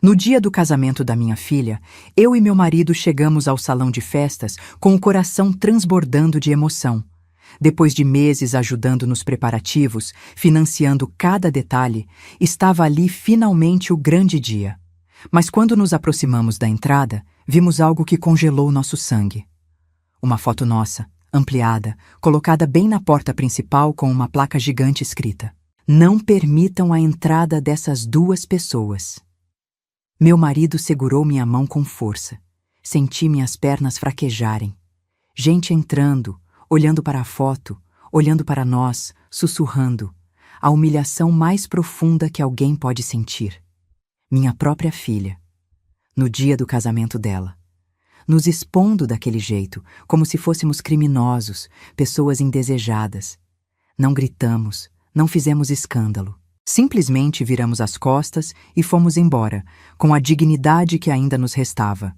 No dia do casamento da minha filha, eu e meu marido chegamos ao salão de festas com o coração transbordando de emoção. Depois de meses ajudando nos preparativos, financiando cada detalhe, estava ali finalmente o grande dia. Mas quando nos aproximamos da entrada, vimos algo que congelou nosso sangue. Uma foto nossa, ampliada, colocada bem na porta principal com uma placa gigante escrita: "Não permitam a entrada dessas duas pessoas." Meu marido segurou minha mão com força. Senti minhas pernas fraquejarem. Gente entrando, olhando para a foto, olhando para nós, sussurrando. A humilhação mais profunda que alguém pode sentir. Minha própria filha. No dia do casamento dela. Nos expondo daquele jeito, como se fôssemos criminosos, pessoas indesejadas. Não gritamos, não fizemos escândalo. Simplesmente viramos as costas e fomos embora, com a dignidade que ainda nos restava.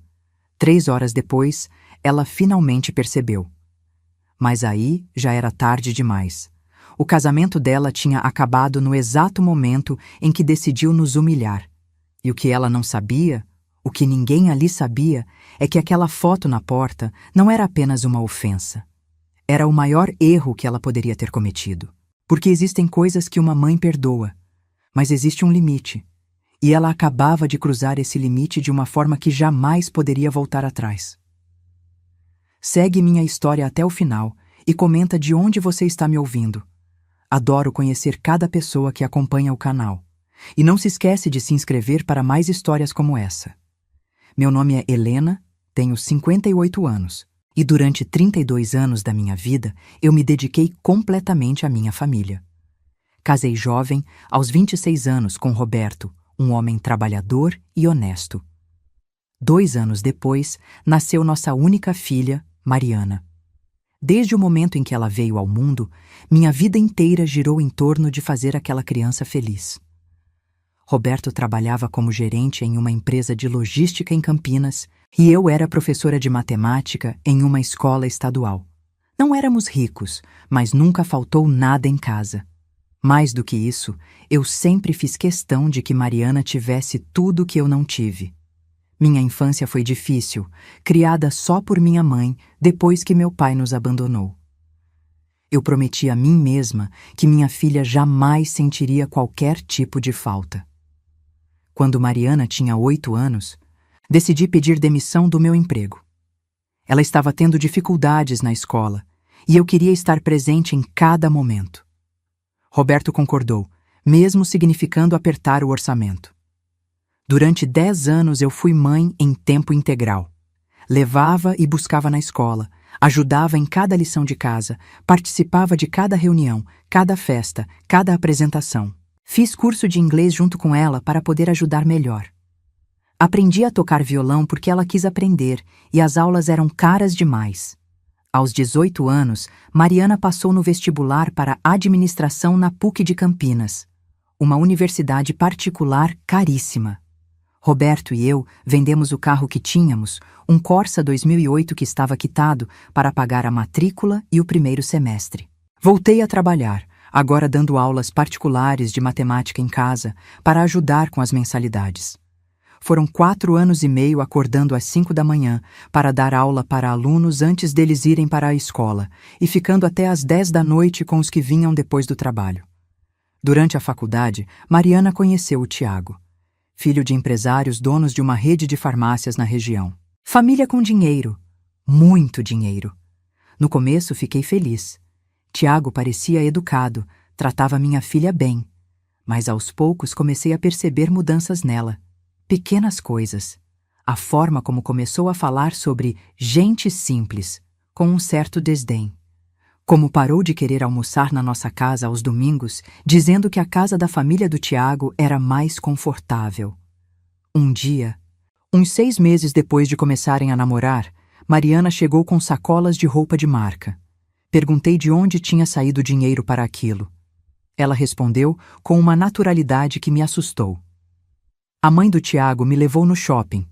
3 horas depois, ela finalmente percebeu. Mas aí já era tarde demais. O casamento dela tinha acabado no exato momento em que decidiu nos humilhar. E o que ela não sabia, o que ninguém ali sabia, é que aquela foto na porta não era apenas uma ofensa. Era o maior erro que ela poderia ter cometido. Porque existem coisas que uma mãe perdoa, mas existe um limite, e ela acabava de cruzar esse limite de uma forma que jamais poderia voltar atrás. Segue minha história até o final e comenta de onde você está me ouvindo. Adoro conhecer cada pessoa que acompanha o canal. E não se esquece de se inscrever para mais histórias como essa. Meu nome é Helena, tenho 58 anos, e durante 32 anos da minha vida eu me dediquei completamente à minha família. Casei jovem, aos 26 anos, com Roberto, um homem trabalhador e honesto. 2 anos depois, nasceu nossa única filha, Mariana. Desde o momento em que ela veio ao mundo, minha vida inteira girou em torno de fazer aquela criança feliz. Roberto trabalhava como gerente em uma empresa de logística em Campinas e eu era professora de matemática em uma escola estadual. Não éramos ricos, mas nunca faltou nada em casa. Mais do que isso, eu sempre fiz questão de que Mariana tivesse tudo que eu não tive. Minha infância foi difícil, criada só por minha mãe depois que meu pai nos abandonou. Eu prometi a mim mesma que minha filha jamais sentiria qualquer tipo de falta. Quando Mariana tinha 8 anos, decidi pedir demissão do meu emprego. Ela estava tendo dificuldades na escola e eu queria estar presente em cada momento. Roberto concordou, mesmo significando apertar o orçamento. Durante 10 anos eu fui mãe em tempo integral. Levava e buscava na escola, ajudava em cada lição de casa, participava de cada reunião, cada festa, cada apresentação. Fiz curso de inglês junto com ela para poder ajudar melhor. Aprendi a tocar violão porque ela quis aprender e as aulas eram caras demais. Aos 18 anos, Mariana passou no vestibular para administração na PUC de Campinas, uma universidade particular caríssima. Roberto e eu vendemos o carro que tínhamos, um Corsa 2008 que estava quitado, para pagar a matrícula e o primeiro semestre. Voltei a trabalhar, agora dando aulas particulares de matemática em casa, para ajudar com as mensalidades. Foram 4 anos e meio acordando às 5 da manhã para dar aula para alunos antes deles irem para a escola e ficando até às 10 da noite com os que vinham depois do trabalho. Durante a faculdade, Mariana conheceu o Tiago, filho de empresários donos de uma rede de farmácias na região. Família com dinheiro, muito dinheiro. No começo fiquei feliz. Tiago parecia educado, tratava minha filha bem, mas aos poucos comecei a perceber mudanças nela. Pequenas coisas. A forma como começou a falar sobre gente simples, com um certo desdém. Como parou de querer almoçar na nossa casa aos domingos, dizendo que a casa da família do Tiago era mais confortável. Um dia, uns 6 meses depois de começarem a namorar, Mariana chegou com sacolas de roupa de marca. Perguntei de onde tinha saído o dinheiro para aquilo. Ela respondeu com uma naturalidade que me assustou. A mãe do Tiago me levou no shopping.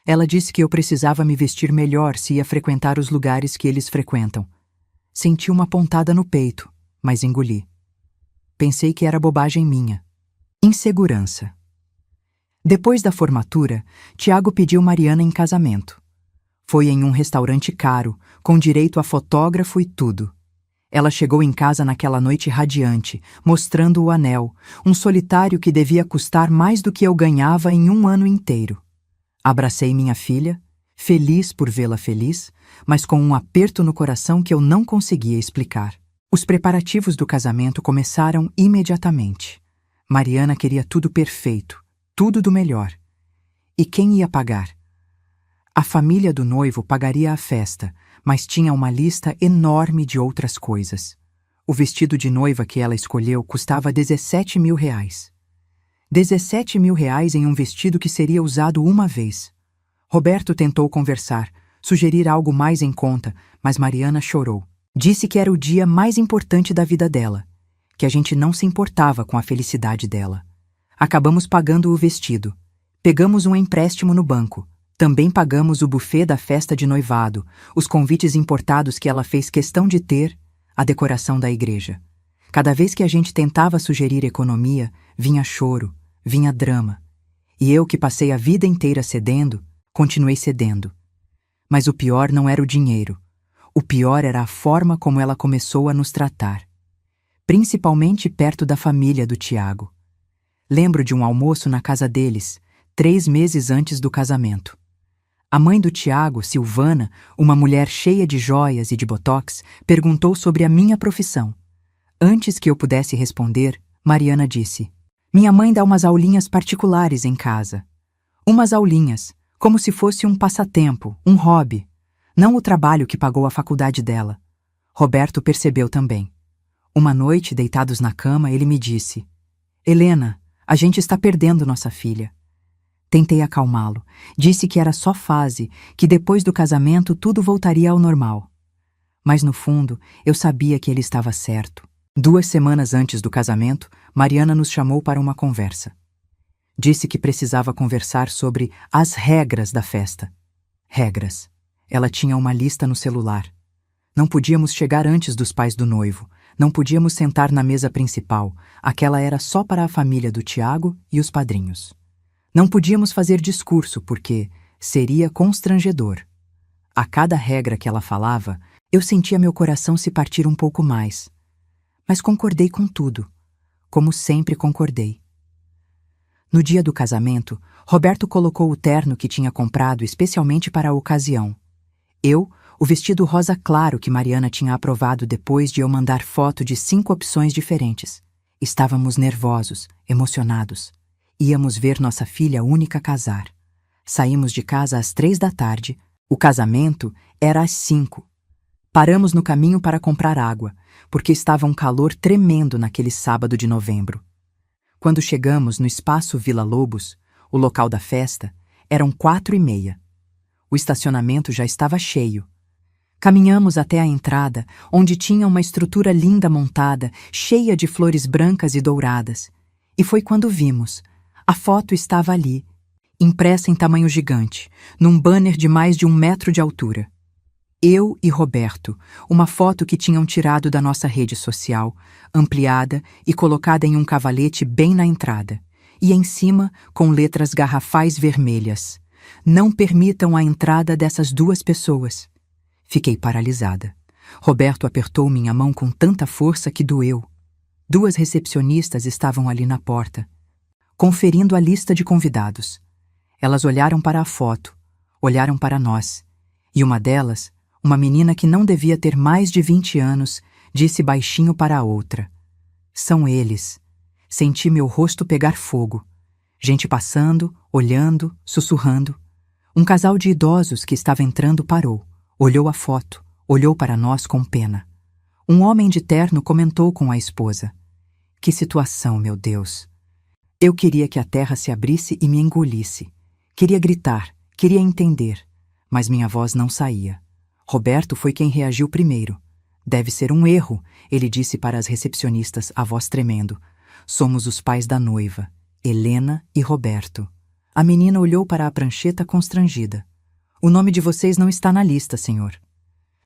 Ela disse que eu precisava me vestir melhor se ia frequentar os lugares que eles frequentam. Senti uma pontada no peito, mas engoli. Pensei que era bobagem minha. Insegurança. Depois da formatura, Tiago pediu Mariana em casamento. Foi em um restaurante caro, com direito a fotógrafo e tudo. Ela chegou em casa naquela noite radiante, mostrando o anel, um solitário que devia custar mais do que eu ganhava em um ano inteiro. Abracei minha filha, feliz por vê-la feliz, mas com um aperto no coração que eu não conseguia explicar. Os preparativos do casamento começaram imediatamente. Mariana queria tudo perfeito, tudo do melhor. E quem ia pagar? A família do noivo pagaria a festa, mas tinha uma lista enorme de outras coisas. O vestido de noiva que ela escolheu custava 17 mil reais. 17 mil reais em um vestido que seria usado uma vez. Roberto tentou conversar, sugerir algo mais em conta, mas Mariana chorou. Disse que era o dia mais importante da vida dela, que a gente não se importava com a felicidade dela. Acabamos pagando o vestido. Pegamos um empréstimo no banco. Também pagamos o buffet da festa de noivado, os convites importados que ela fez questão de ter, a decoração da igreja. Cada vez que a gente tentava sugerir economia, vinha choro, vinha drama. E eu, que passei a vida inteira cedendo, continuei cedendo. Mas o pior não era o dinheiro. O pior era a forma como ela começou a nos tratar. Principalmente perto da família do Tiago. Lembro de um almoço na casa deles, 3 meses antes do casamento. A mãe do Tiago, Silvana, uma mulher cheia de joias e de botox, perguntou sobre a minha profissão. Antes que eu pudesse responder, Mariana disse: "Minha mãe dá umas aulinhas particulares em casa. Umas aulinhas, como se fosse um passatempo, um hobby. Não o trabalho que pagou a faculdade dela." Roberto percebeu também. Uma noite, deitados na cama, ele me disse: "Helena, a gente está perdendo nossa filha." Tentei acalmá-lo. Disse que era só fase, que depois do casamento tudo voltaria ao normal. Mas no fundo, eu sabia que ele estava certo. 2 semanas antes do casamento, Mariana nos chamou para uma conversa. Disse que precisava conversar sobre as regras da festa. Regras. Ela tinha uma lista no celular. Não podíamos chegar antes dos pais do noivo. Não podíamos sentar na mesa principal. Aquela era só para a família do Tiago e os padrinhos. Não podíamos fazer discurso porque seria constrangedor. A cada regra que ela falava, eu sentia meu coração se partir um pouco mais. Mas concordei com tudo, como sempre concordei. No dia do casamento, Roberto colocou o terno que tinha comprado especialmente para a ocasião. Eu, o vestido rosa claro que Mariana tinha aprovado depois de eu mandar foto de 5 opções diferentes. Estávamos nervosos, emocionados. Íamos ver nossa filha única casar. Saímos de casa às 3 da tarde. O casamento era às 5. Paramos no caminho para comprar água, porque estava um calor tremendo naquele sábado de novembro. Quando chegamos no espaço Vila Lobos, o local da festa, eram 4h30. O estacionamento já estava cheio. Caminhamos até a entrada, onde tinha uma estrutura linda montada, cheia de flores brancas e douradas. E foi quando vimos. A foto estava ali, impressa em tamanho gigante, num banner de mais de 1 metro de altura. Eu e Roberto, uma foto que tinham tirado da nossa rede social, ampliada e colocada em um cavalete bem na entrada, e em cima, com letras garrafais vermelhas: "Não permitam a entrada dessas 2 pessoas." Fiquei paralisada. Roberto apertou minha mão com tanta força que doeu. 2 recepcionistas estavam ali na porta, conferindo a lista de convidados. Elas olharam para a foto, olharam para nós, e uma delas, uma menina que não devia ter mais de 20 anos, disse baixinho para a outra: "São eles." Senti meu rosto pegar fogo. Gente passando, olhando, sussurrando. Um casal de idosos que estava entrando parou, olhou a foto, olhou para nós com pena. Um homem de terno comentou com a esposa: "Que situação, meu Deus." Eu queria que a terra se abrisse e me engolisse. Queria gritar, queria entender, mas minha voz não saía. Roberto foi quem reagiu primeiro. "Deve ser um erro", ele disse para as recepcionistas, a voz tremendo. "Somos os pais da noiva, Helena e Roberto." A menina olhou para a prancheta constrangida. "O nome de vocês não está na lista, senhor.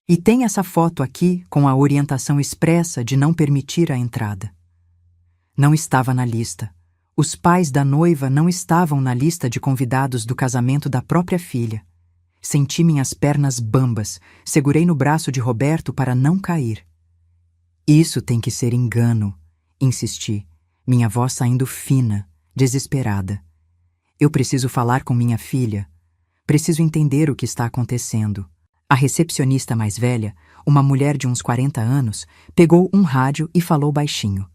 E tem essa foto aqui com a orientação expressa de não permitir a entrada." Não estava na lista. Os pais da noiva não estavam na lista de convidados do casamento da própria filha. Senti minhas pernas bambas, segurei no braço de Roberto para não cair. Isso tem que ser engano, insisti, minha voz saindo fina, desesperada. Eu preciso falar com minha filha. Preciso entender o que está acontecendo. A recepcionista mais velha, uma mulher de uns 40 anos, pegou um rádio e falou baixinho.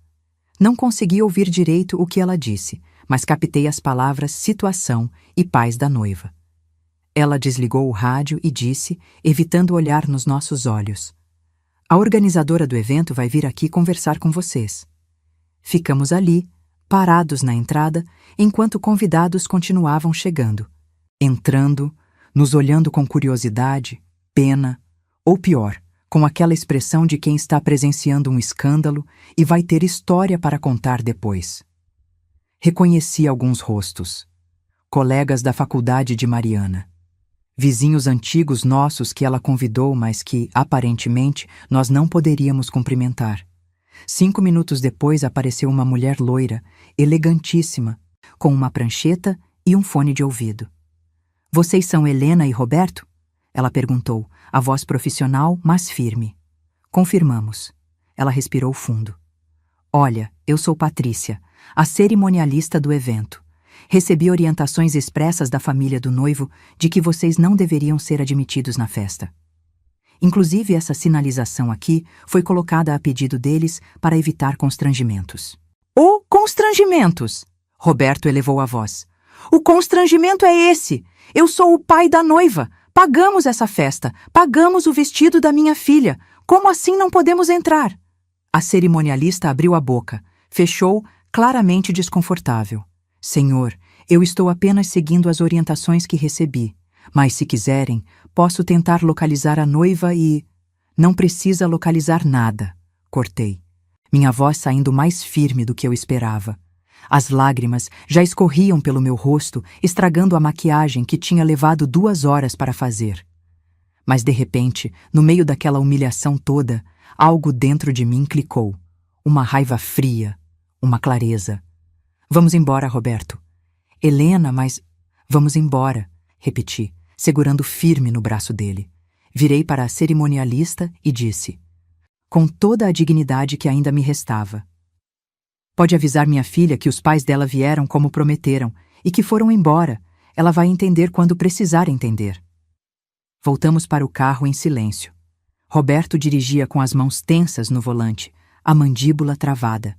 Não consegui ouvir direito o que ela disse, mas captei as palavras situação e pais da noiva. Ela desligou o rádio e disse, evitando olhar nos nossos olhos: a organizadora do evento vai vir aqui conversar com vocês. Ficamos ali, parados na entrada, enquanto convidados continuavam chegando. Entrando, nos olhando com curiosidade, pena, ou pior, com aquela expressão de quem está presenciando um escândalo e vai ter história para contar depois. Reconheci alguns rostos. Colegas da faculdade de Mariana. Vizinhos antigos nossos que ela convidou, mas que, aparentemente, nós não poderíamos cumprimentar. 5 minutos depois apareceu uma mulher loira, elegantíssima, com uma prancheta e um fone de ouvido. Vocês são Helena e Roberto? Ela perguntou, a voz profissional, mas firme. Confirmamos. Ela respirou fundo. Olha, eu sou Patrícia, a cerimonialista do evento. Recebi orientações expressas da família do noivo de que vocês não deveriam ser admitidos na festa. Inclusive, essa sinalização aqui foi colocada a pedido deles para evitar constrangimentos. Oh, constrangimentos! Roberto elevou a voz. O constrangimento é esse! Eu sou o pai da noiva! Pagamos essa festa! Pagamos o vestido da minha filha! Como assim não podemos entrar? A cerimonialista abriu a boca, fechou, claramente desconfortável. Senhor, eu estou apenas seguindo as orientações que recebi, mas se quiserem, posso tentar localizar a noiva e... Não precisa localizar nada, cortei. Minha voz saindo mais firme do que eu esperava. As lágrimas já escorriam pelo meu rosto, estragando a maquiagem que tinha levado 2 horas para fazer. Mas de repente, no meio daquela humilhação toda, algo dentro de mim clicou. Uma raiva fria, uma clareza. Vamos embora, Roberto. Helena, mas... Vamos embora, repeti, segurando firme no braço dele. Virei para a cerimonialista e disse, com toda a dignidade que ainda me restava: pode avisar minha filha que os pais dela vieram como prometeram e que foram embora. Ela vai entender quando precisar entender. Voltamos para o carro em silêncio. Roberto dirigia com as mãos tensas no volante, a mandíbula travada.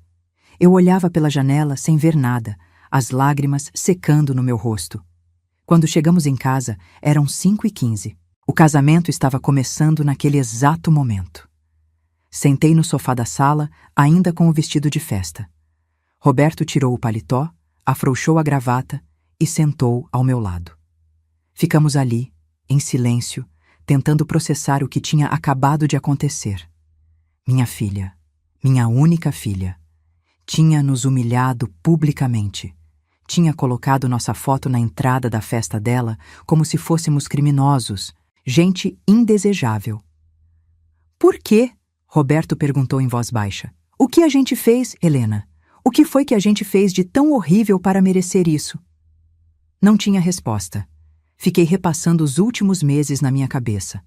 Eu olhava pela janela sem ver nada, as lágrimas secando no meu rosto. Quando chegamos em casa, eram 5h15. O casamento estava começando naquele exato momento. Sentei no sofá da sala, ainda com o vestido de festa. Roberto tirou o paletó, afrouxou a gravata e sentou ao meu lado. Ficamos ali, em silêncio, tentando processar o que tinha acabado de acontecer. Minha filha, minha única filha, tinha nos humilhado publicamente. Tinha colocado nossa foto na entrada da festa dela como se fôssemos criminosos, gente indesejável. Por quê? Roberto perguntou em voz baixa. O que a gente fez, Helena? O que foi que a gente fez de tão horrível para merecer isso? Não tinha resposta. Fiquei repassando os últimos meses na minha cabeça.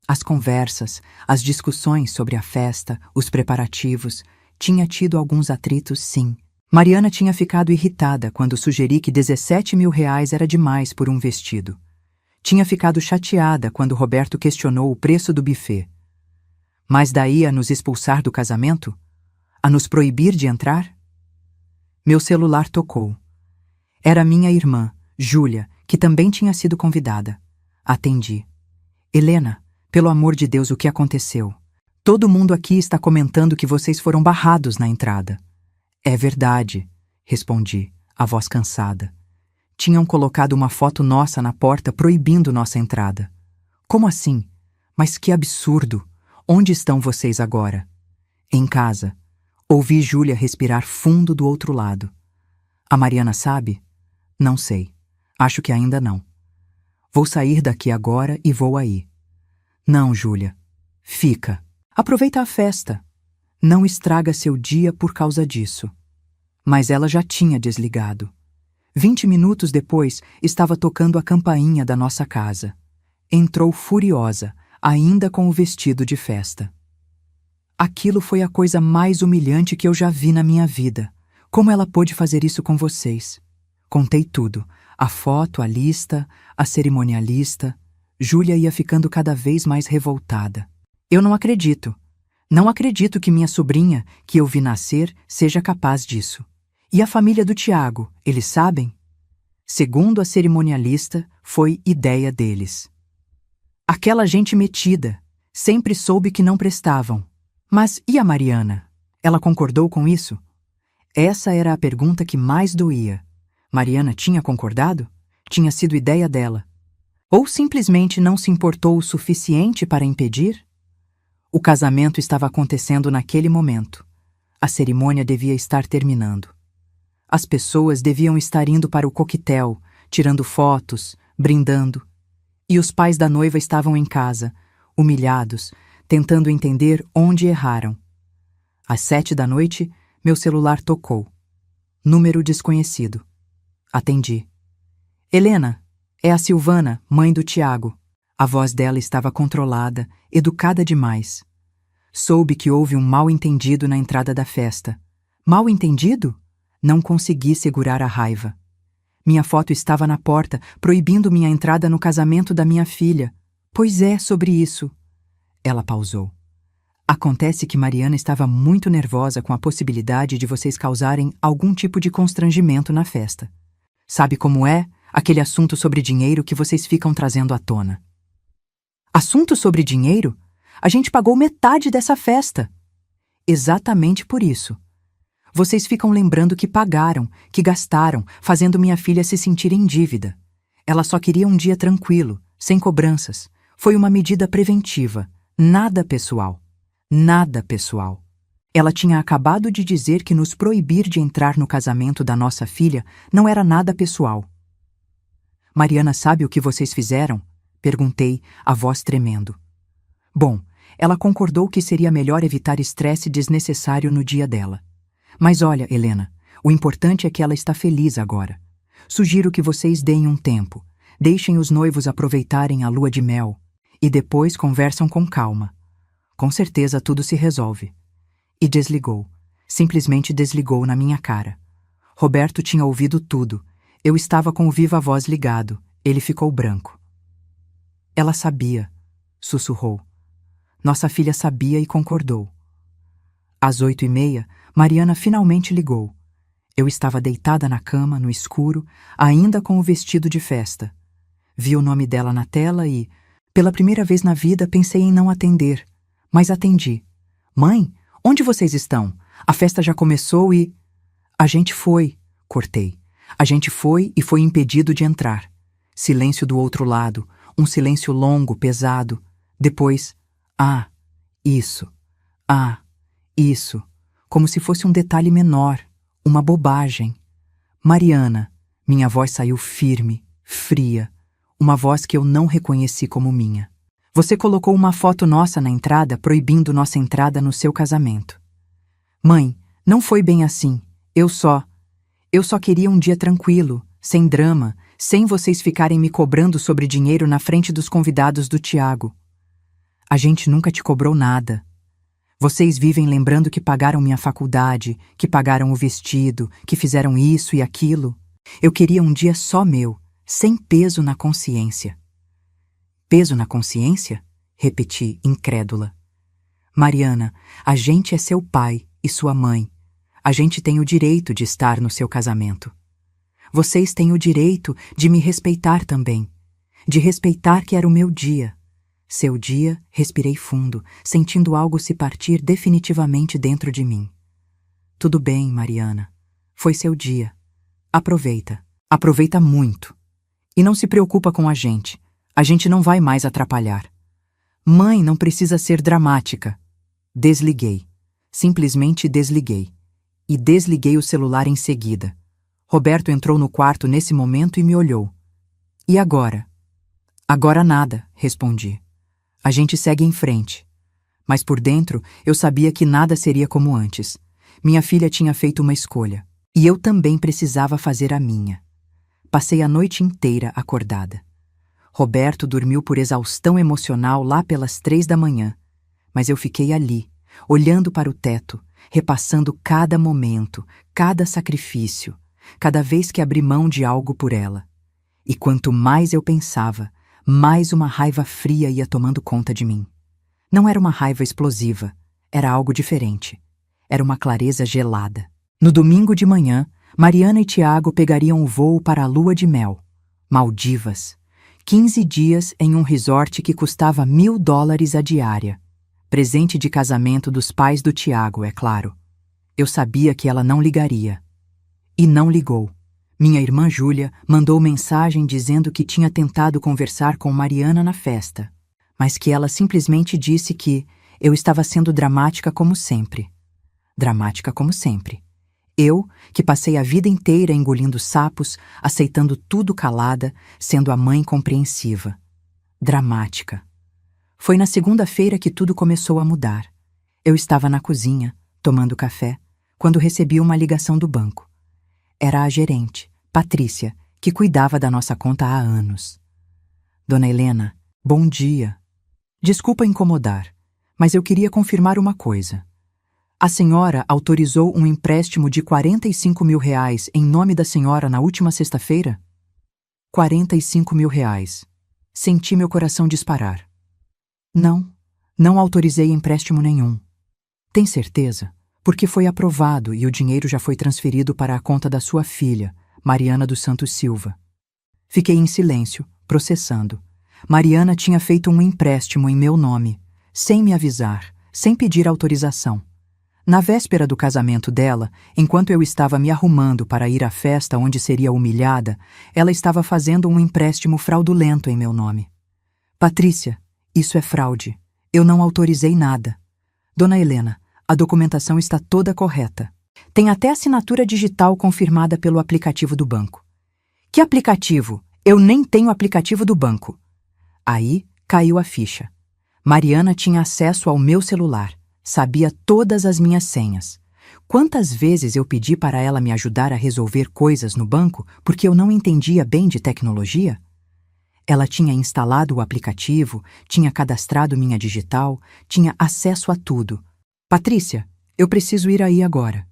As conversas, as discussões sobre a festa, os preparativos. Tinha tido alguns atritos, sim. Mariana tinha ficado irritada quando sugeri que 17 mil reais era demais por um vestido. Tinha ficado chateada quando Roberto questionou o preço do buffet. Mas daí a nos expulsar do casamento? A nos proibir de entrar? Meu celular tocou. Era minha irmã, Júlia, que também tinha sido convidada. Atendi. Helena, pelo amor de Deus, o que aconteceu? Todo mundo aqui está comentando que vocês foram barrados na entrada. É verdade, respondi, a voz cansada. Tinham colocado uma foto nossa na porta proibindo nossa entrada. Como assim? Mas que absurdo! Onde estão vocês agora? Em casa. Ouvi Júlia respirar fundo do outro lado. A Mariana sabe? Não sei. Acho que ainda não. Vou sair daqui agora e vou aí. Não, Júlia. Fica. Aproveita a festa. Não estraga seu dia por causa disso. Mas ela já tinha desligado. 20 minutos depois, estava tocando a campainha da nossa casa. Entrou furiosa, ainda com o vestido de festa. Aquilo foi a coisa mais humilhante que eu já vi na minha vida. Como ela pôde fazer isso com vocês? Contei tudo. A foto, a lista, a cerimonialista. Júlia ia ficando cada vez mais revoltada. Eu não acredito. Não acredito que minha sobrinha, que eu vi nascer, seja capaz disso. E a família do Tiago, eles sabem? Segundo a cerimonialista, foi ideia deles. Aquela gente metida. Sempre soube que não prestavam. Mas e a Mariana? Ela concordou com isso? Essa era a pergunta que mais doía. Mariana tinha concordado? Tinha sido ideia dela? Ou simplesmente não se importou o suficiente para impedir? O casamento estava acontecendo naquele momento. A cerimônia devia estar terminando. As pessoas deviam estar indo para o coquetel, tirando fotos, brindando. E os pais da noiva estavam em casa, humilhados, tentando entender onde erraram. Às 7 da noite, meu celular tocou. Número desconhecido. Atendi. Helena, é a Silvana, mãe do Tiago. A voz dela estava controlada, educada demais. Soube que houve um mal-entendido na entrada da festa. Mal-entendido? Não consegui segurar a raiva. Minha foto estava na porta, proibindo minha entrada no casamento da minha filha. Pois é, sobre isso. Ela pausou. Acontece que Mariana estava muito nervosa com a possibilidade de vocês causarem algum tipo de constrangimento na festa. Sabe como é? Aquele assunto sobre dinheiro que vocês ficam trazendo à tona. Assunto sobre dinheiro? A gente pagou metade dessa festa. Exatamente por isso. Vocês ficam lembrando que pagaram, que gastaram, fazendo minha filha se sentir em dívida. Ela só queria um dia tranquilo, sem cobranças. Foi uma medida preventiva, nada pessoal. Nada pessoal. Ela tinha acabado de dizer que nos proibir de entrar no casamento da nossa filha não era nada pessoal. Mariana sabe o que vocês fizeram? Perguntei, a voz tremendo. Bom, ela concordou que seria melhor evitar estresse desnecessário no dia dela. Mas olha, Helena, o importante é que ela está feliz agora. Sugiro que vocês deem um tempo, deixem os noivos aproveitarem a lua de mel e depois conversam com calma. Com certeza tudo se resolve. E desligou. Simplesmente desligou na minha cara. Roberto tinha ouvido tudo. Eu estava com o viva-voz ligado. Ele ficou branco. Ela sabia, sussurrou. Nossa filha sabia e concordou. Às 8h30, Mariana finalmente ligou. Eu estava deitada na cama, no escuro, ainda com o vestido de festa. Vi o nome dela na tela e, pela primeira vez na vida, pensei em não atender. Mas atendi. Mãe, onde vocês estão? A festa já começou e... A gente foi, cortei. A gente foi e foi impedido de entrar. Silêncio do outro lado, um silêncio longo, pesado. Depois, isso. Isso. Como se fosse um detalhe menor, uma bobagem. Mariana, minha voz saiu firme, fria, uma voz que eu não reconheci como minha. Você colocou uma foto nossa na entrada proibindo nossa entrada no seu casamento. Mãe, não foi bem assim. Eu só queria um dia tranquilo, sem drama, sem vocês ficarem me cobrando sobre dinheiro na frente dos convidados do Tiago. A gente nunca te cobrou nada. Vocês vivem lembrando que pagaram minha faculdade, que pagaram o vestido, que fizeram isso e aquilo. Eu queria um dia só meu, sem peso na consciência. Peso na consciência? Repeti, incrédula. Mariana, a gente é seu pai e sua mãe. A gente tem o direito de estar no seu casamento. Vocês têm o direito de me respeitar também. De respeitar que era o meu dia. Seu dia, respirei fundo, sentindo algo se partir definitivamente dentro de mim. Tudo bem, Mariana. Foi seu dia. Aproveita. Aproveita muito. E não se preocupa com a gente. A gente não vai mais atrapalhar. Mãe não precisa ser dramática. Desliguei. Simplesmente desliguei. E desliguei o celular em seguida. Roberto entrou no quarto nesse momento e me olhou. E agora? Agora nada, respondi. A gente segue em frente. Mas por dentro, eu sabia que nada seria como antes. Minha filha tinha feito uma escolha. E eu também precisava fazer a minha. Passei a noite inteira acordada. Roberto dormiu por exaustão emocional lá pelas 3 da manhã, mas eu fiquei ali, olhando para o teto, repassando cada momento, cada sacrifício, cada vez que abri mão de algo por ela. E quanto mais eu pensava, mais uma raiva fria ia tomando conta de mim. Não era uma raiva explosiva, era algo diferente. Era uma clareza gelada. No domingo de manhã, Mariana e Tiago pegariam o voo para a lua de mel. Maldivas. 15 dias em um resort que custava $1.000 a diária. Presente de casamento dos pais do Tiago, é claro. Eu sabia que ela não ligaria. E não ligou. Minha irmã Júlia mandou mensagem dizendo que tinha tentado conversar com Mariana na festa, mas que ela simplesmente disse que eu estava sendo dramática como sempre. Dramática como sempre. Eu, que passei a vida inteira engolindo sapos, aceitando tudo calada, sendo a mãe compreensiva. Dramática. Foi na segunda-feira que tudo começou a mudar. Eu estava na cozinha, tomando café, quando recebi uma ligação do banco. Era a gerente, Patrícia, que cuidava da nossa conta há anos. Dona Helena, bom dia. Desculpa incomodar, mas eu queria confirmar uma coisa. A senhora autorizou um empréstimo de R$45 mil em nome da senhora na última sexta-feira? R$45 mil. Senti meu coração disparar. Não autorizei empréstimo nenhum. Tem certeza? Porque foi aprovado e o dinheiro já foi transferido para a conta da sua filha, Mariana dos Santos Silva. Fiquei em silêncio, processando. Mariana tinha feito um empréstimo em meu nome, sem me avisar, sem pedir autorização. Na véspera do casamento dela, enquanto eu estava me arrumando para ir à festa onde seria humilhada, ela estava fazendo um empréstimo fraudulento em meu nome. Patrícia, isso é fraude. Eu não autorizei nada. Dona Helena, a documentação está toda correta. Tem até assinatura digital confirmada pelo aplicativo do banco. Que aplicativo? Eu nem tenho aplicativo do banco. Aí caiu a ficha. Mariana tinha acesso ao meu celular. Sabia todas as minhas senhas. Quantas vezes eu pedi para ela me ajudar a resolver coisas no banco porque eu não entendia bem de tecnologia? Ela tinha instalado o aplicativo, tinha cadastrado minha digital, tinha acesso a tudo. Patrícia, eu preciso ir aí agora.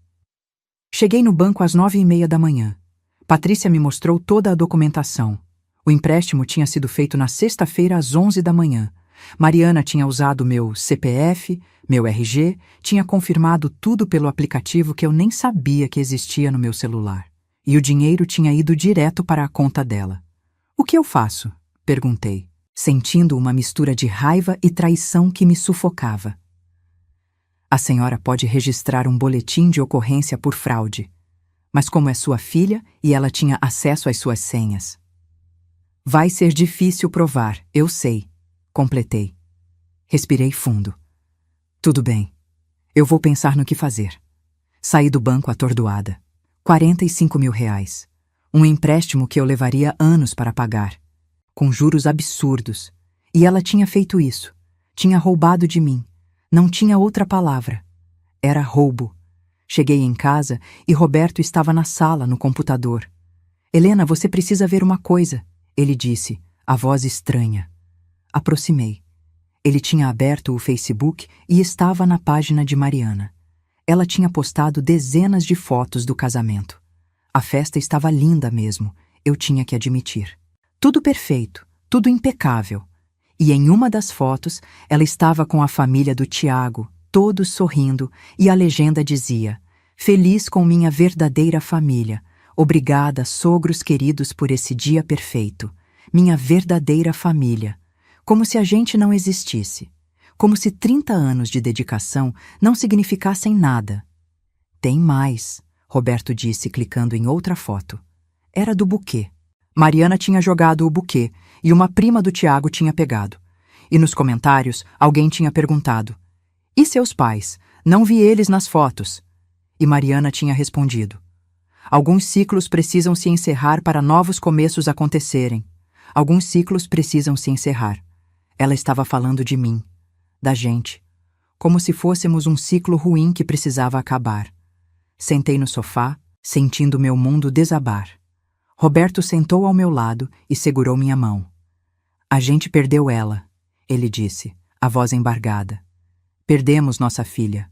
Cheguei no banco às 9h30 da manhã. Patrícia me mostrou toda a documentação. O empréstimo tinha sido feito na sexta-feira às 11 da manhã. Mariana tinha usado meu CPF, meu RG, tinha confirmado tudo pelo aplicativo que eu nem sabia que existia no meu celular. E o dinheiro tinha ido direto para a conta dela. O que eu faço? Perguntei, sentindo uma mistura de raiva e traição que me sufocava. A senhora pode registrar um boletim de ocorrência por fraude. Mas como é sua filha e ela tinha acesso às suas senhas? Vai ser difícil provar, eu sei. Completei. Respirei fundo. Tudo bem. Eu vou pensar no que fazer. Saí do banco atordoada. R$45 mil. Um empréstimo que eu levaria anos para pagar. Com juros absurdos. E ela tinha feito isso. Tinha roubado de mim. Não tinha outra palavra. Era roubo. Cheguei em casa e Roberto estava na sala, no computador. Helena, você precisa ver uma coisa, ele disse, a voz estranha. Aproximei. Ele tinha aberto o Facebook e estava na página de Mariana. Ela tinha postado dezenas de fotos do casamento. A festa estava linda mesmo, eu tinha que admitir. Tudo perfeito, tudo impecável. E em uma das fotos, ela estava com a família do Tiago, todos sorrindo, e a legenda dizia: "Feliz com minha verdadeira família. Obrigada, sogros queridos, por esse dia perfeito. Minha verdadeira família." Como se a gente não existisse. Como se 30 anos de dedicação não significassem nada. Tem mais, Roberto disse, clicando em outra foto. Era do buquê. Mariana tinha jogado o buquê e uma prima do Tiago tinha pegado. E nos comentários, alguém tinha perguntado: "E seus pais? Não vi eles nas fotos." E Mariana tinha respondido: "Alguns ciclos precisam se encerrar para novos começos acontecerem. Alguns ciclos precisam se encerrar." Ela estava falando de mim, da gente, como se fôssemos um ciclo ruim que precisava acabar. Sentei no sofá, sentindo meu mundo desabar. Roberto sentou ao meu lado e segurou minha mão. A gente perdeu ela, ele disse, a voz embargada. Perdemos nossa filha.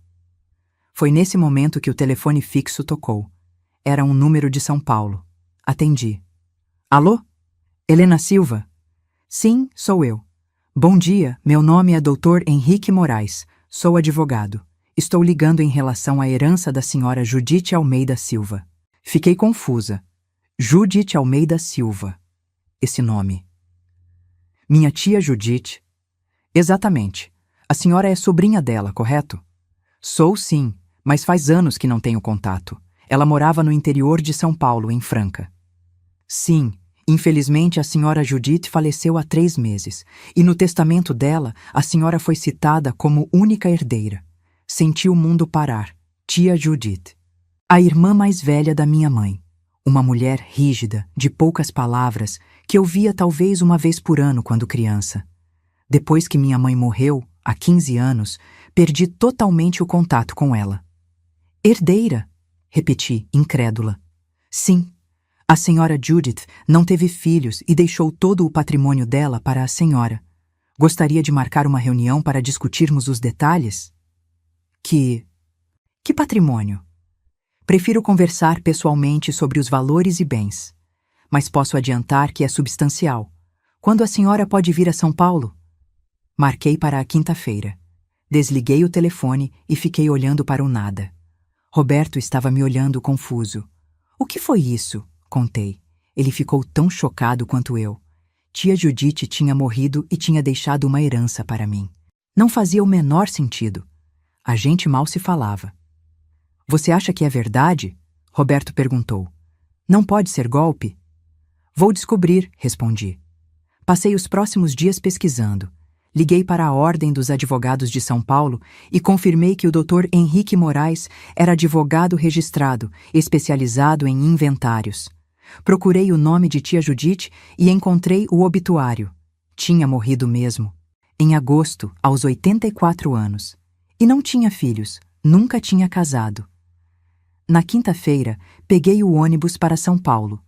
Foi nesse momento que o telefone fixo tocou. Era um número de São Paulo. Atendi. Alô? Helena Silva? Sim, sou eu. Bom dia, meu nome é Dr. Henrique Moraes. Sou advogado. Estou ligando em relação à herança da senhora Judite Almeida Silva. Fiquei confusa. Judite Almeida Silva. Esse nome. Minha tia Judite? Exatamente. A senhora é sobrinha dela, correto? Sou sim, mas faz anos que não tenho contato. Ela morava no interior de São Paulo, em Franca. Sim, infelizmente a senhora Judite faleceu há 3 meses, e no testamento dela a senhora foi citada como única herdeira. Senti o mundo parar. Tia Judite. A irmã mais velha da minha mãe. Uma mulher rígida, de poucas palavras, que eu via talvez uma vez por ano quando criança. Depois que minha mãe morreu, há 15 anos, perdi totalmente o contato com ela. Herdeira? Repeti, incrédula. Sim. A senhora Judith não teve filhos e deixou todo o patrimônio dela para a senhora. Gostaria de marcar uma reunião para discutirmos os detalhes? Que patrimônio? Prefiro conversar pessoalmente sobre os valores e bens. Mas posso adiantar que é substancial. Quando a senhora pode vir a São Paulo? Marquei para a quinta-feira. Desliguei o telefone e fiquei olhando para o nada. Roberto estava me olhando confuso. O que foi isso? Contei. Ele ficou tão chocado quanto eu. Tia Judite tinha morrido e tinha deixado uma herança para mim. Não fazia o menor sentido. A gente mal se falava. Você acha que é verdade? Roberto perguntou. Não pode ser golpe? Vou descobrir, respondi. Passei os próximos dias pesquisando. Liguei para a Ordem dos Advogados de São Paulo e confirmei que o Dr. Henrique Moraes era advogado registrado, especializado em inventários. Procurei o nome de tia Judite e encontrei o obituário. Tinha morrido mesmo. Em agosto, aos 84 anos. E não tinha filhos, nunca tinha casado. Na quinta-feira, peguei o ônibus para São Paulo.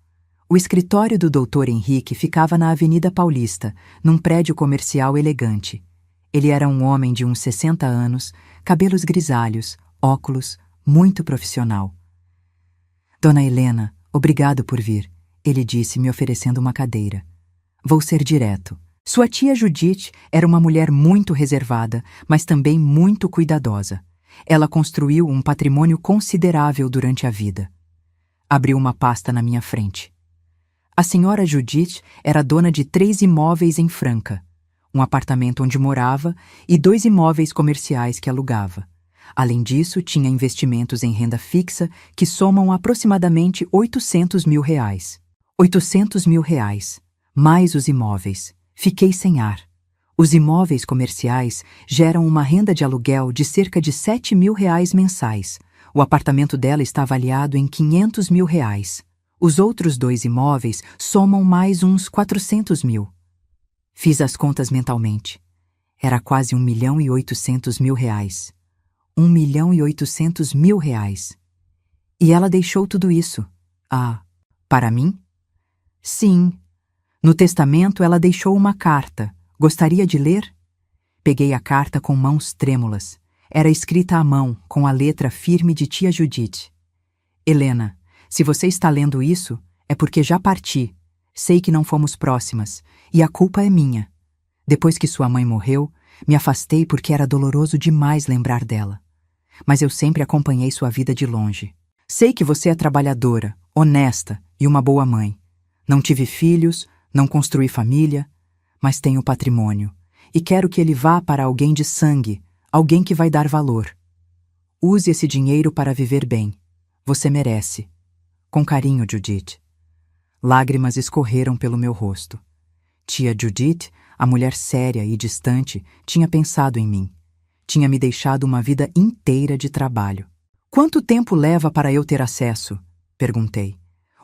O escritório do Dr. Henrique ficava na Avenida Paulista, num prédio comercial elegante. Ele era um homem de uns 60 anos, cabelos grisalhos, óculos, muito profissional. Dona Helena, obrigado por vir, ele disse, me oferecendo uma cadeira. Vou ser direto. Sua tia Judite era uma mulher muito reservada, mas também muito cuidadosa. Ela construiu um patrimônio considerável durante a vida. Abriu uma pasta na minha frente. A senhora Judite era dona de 3 imóveis em Franca, um apartamento onde morava e 2 imóveis comerciais que alugava. Além disso, tinha investimentos em renda fixa que somam aproximadamente R$800 mil. R$800 mil, mais os imóveis. Fiquei sem ar. Os imóveis comerciais geram uma renda de aluguel de cerca de R$7 mil mensais. O apartamento dela está avaliado em R$500 mil. Os outros 2 imóveis somam mais uns R$400 mil. Fiz as contas mentalmente. Era quase R$1.800.000. R$1.800.000. E ela deixou tudo isso. Ah, para mim? Sim. No testamento ela deixou uma carta. Gostaria de ler? Peguei a carta com mãos trêmulas. Era escrita à mão, com a letra firme de tia Judite. Helena, se você está lendo isso, é porque já parti. Sei que não fomos próximas, e a culpa é minha. Depois que sua mãe morreu, me afastei porque era doloroso demais lembrar dela. Mas eu sempre acompanhei sua vida de longe. Sei que você é trabalhadora, honesta e uma boa mãe. Não tive filhos, não construí família, mas tenho patrimônio, e quero que ele vá para alguém de sangue, alguém que vai dar valor. Use esse dinheiro para viver bem. Você merece. Com carinho, Judite. Lágrimas escorreram pelo meu rosto. Tia Judite, a mulher séria e distante, tinha pensado em mim. Tinha me deixado uma vida inteira de trabalho. Quanto tempo leva para eu ter acesso? Perguntei.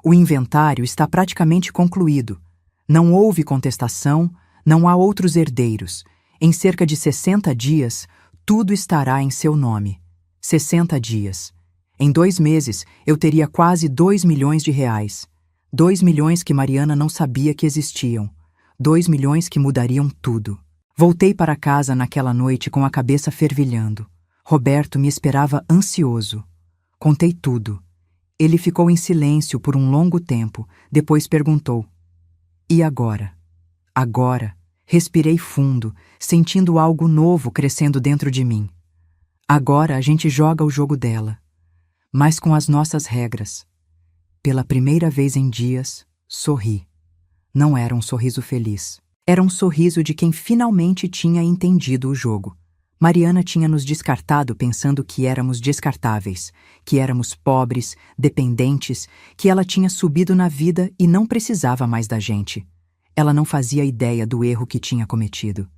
O inventário está praticamente concluído. Não houve contestação, não há outros herdeiros. Em cerca de 60 dias, tudo estará em seu nome. 60 dias. Em 2 meses, eu teria quase 2 milhões de reais. 2 milhões que Mariana não sabia que existiam. 2 milhões que mudariam tudo. Voltei para casa naquela noite com a cabeça fervilhando. Roberto me esperava ansioso. Contei tudo. Ele ficou em silêncio por um longo tempo, depois perguntou: "E agora?" Agora, respirei fundo, sentindo algo novo crescendo dentro de mim. Agora a gente joga o jogo dela, mas com as nossas regras. Pela primeira vez em dias, sorri. Não era um sorriso feliz. Era um sorriso de quem finalmente tinha entendido o jogo. Mariana tinha nos descartado pensando que éramos descartáveis, que éramos pobres, dependentes, que ela tinha subido na vida e não precisava mais da gente. Ela não fazia ideia do erro que tinha cometido.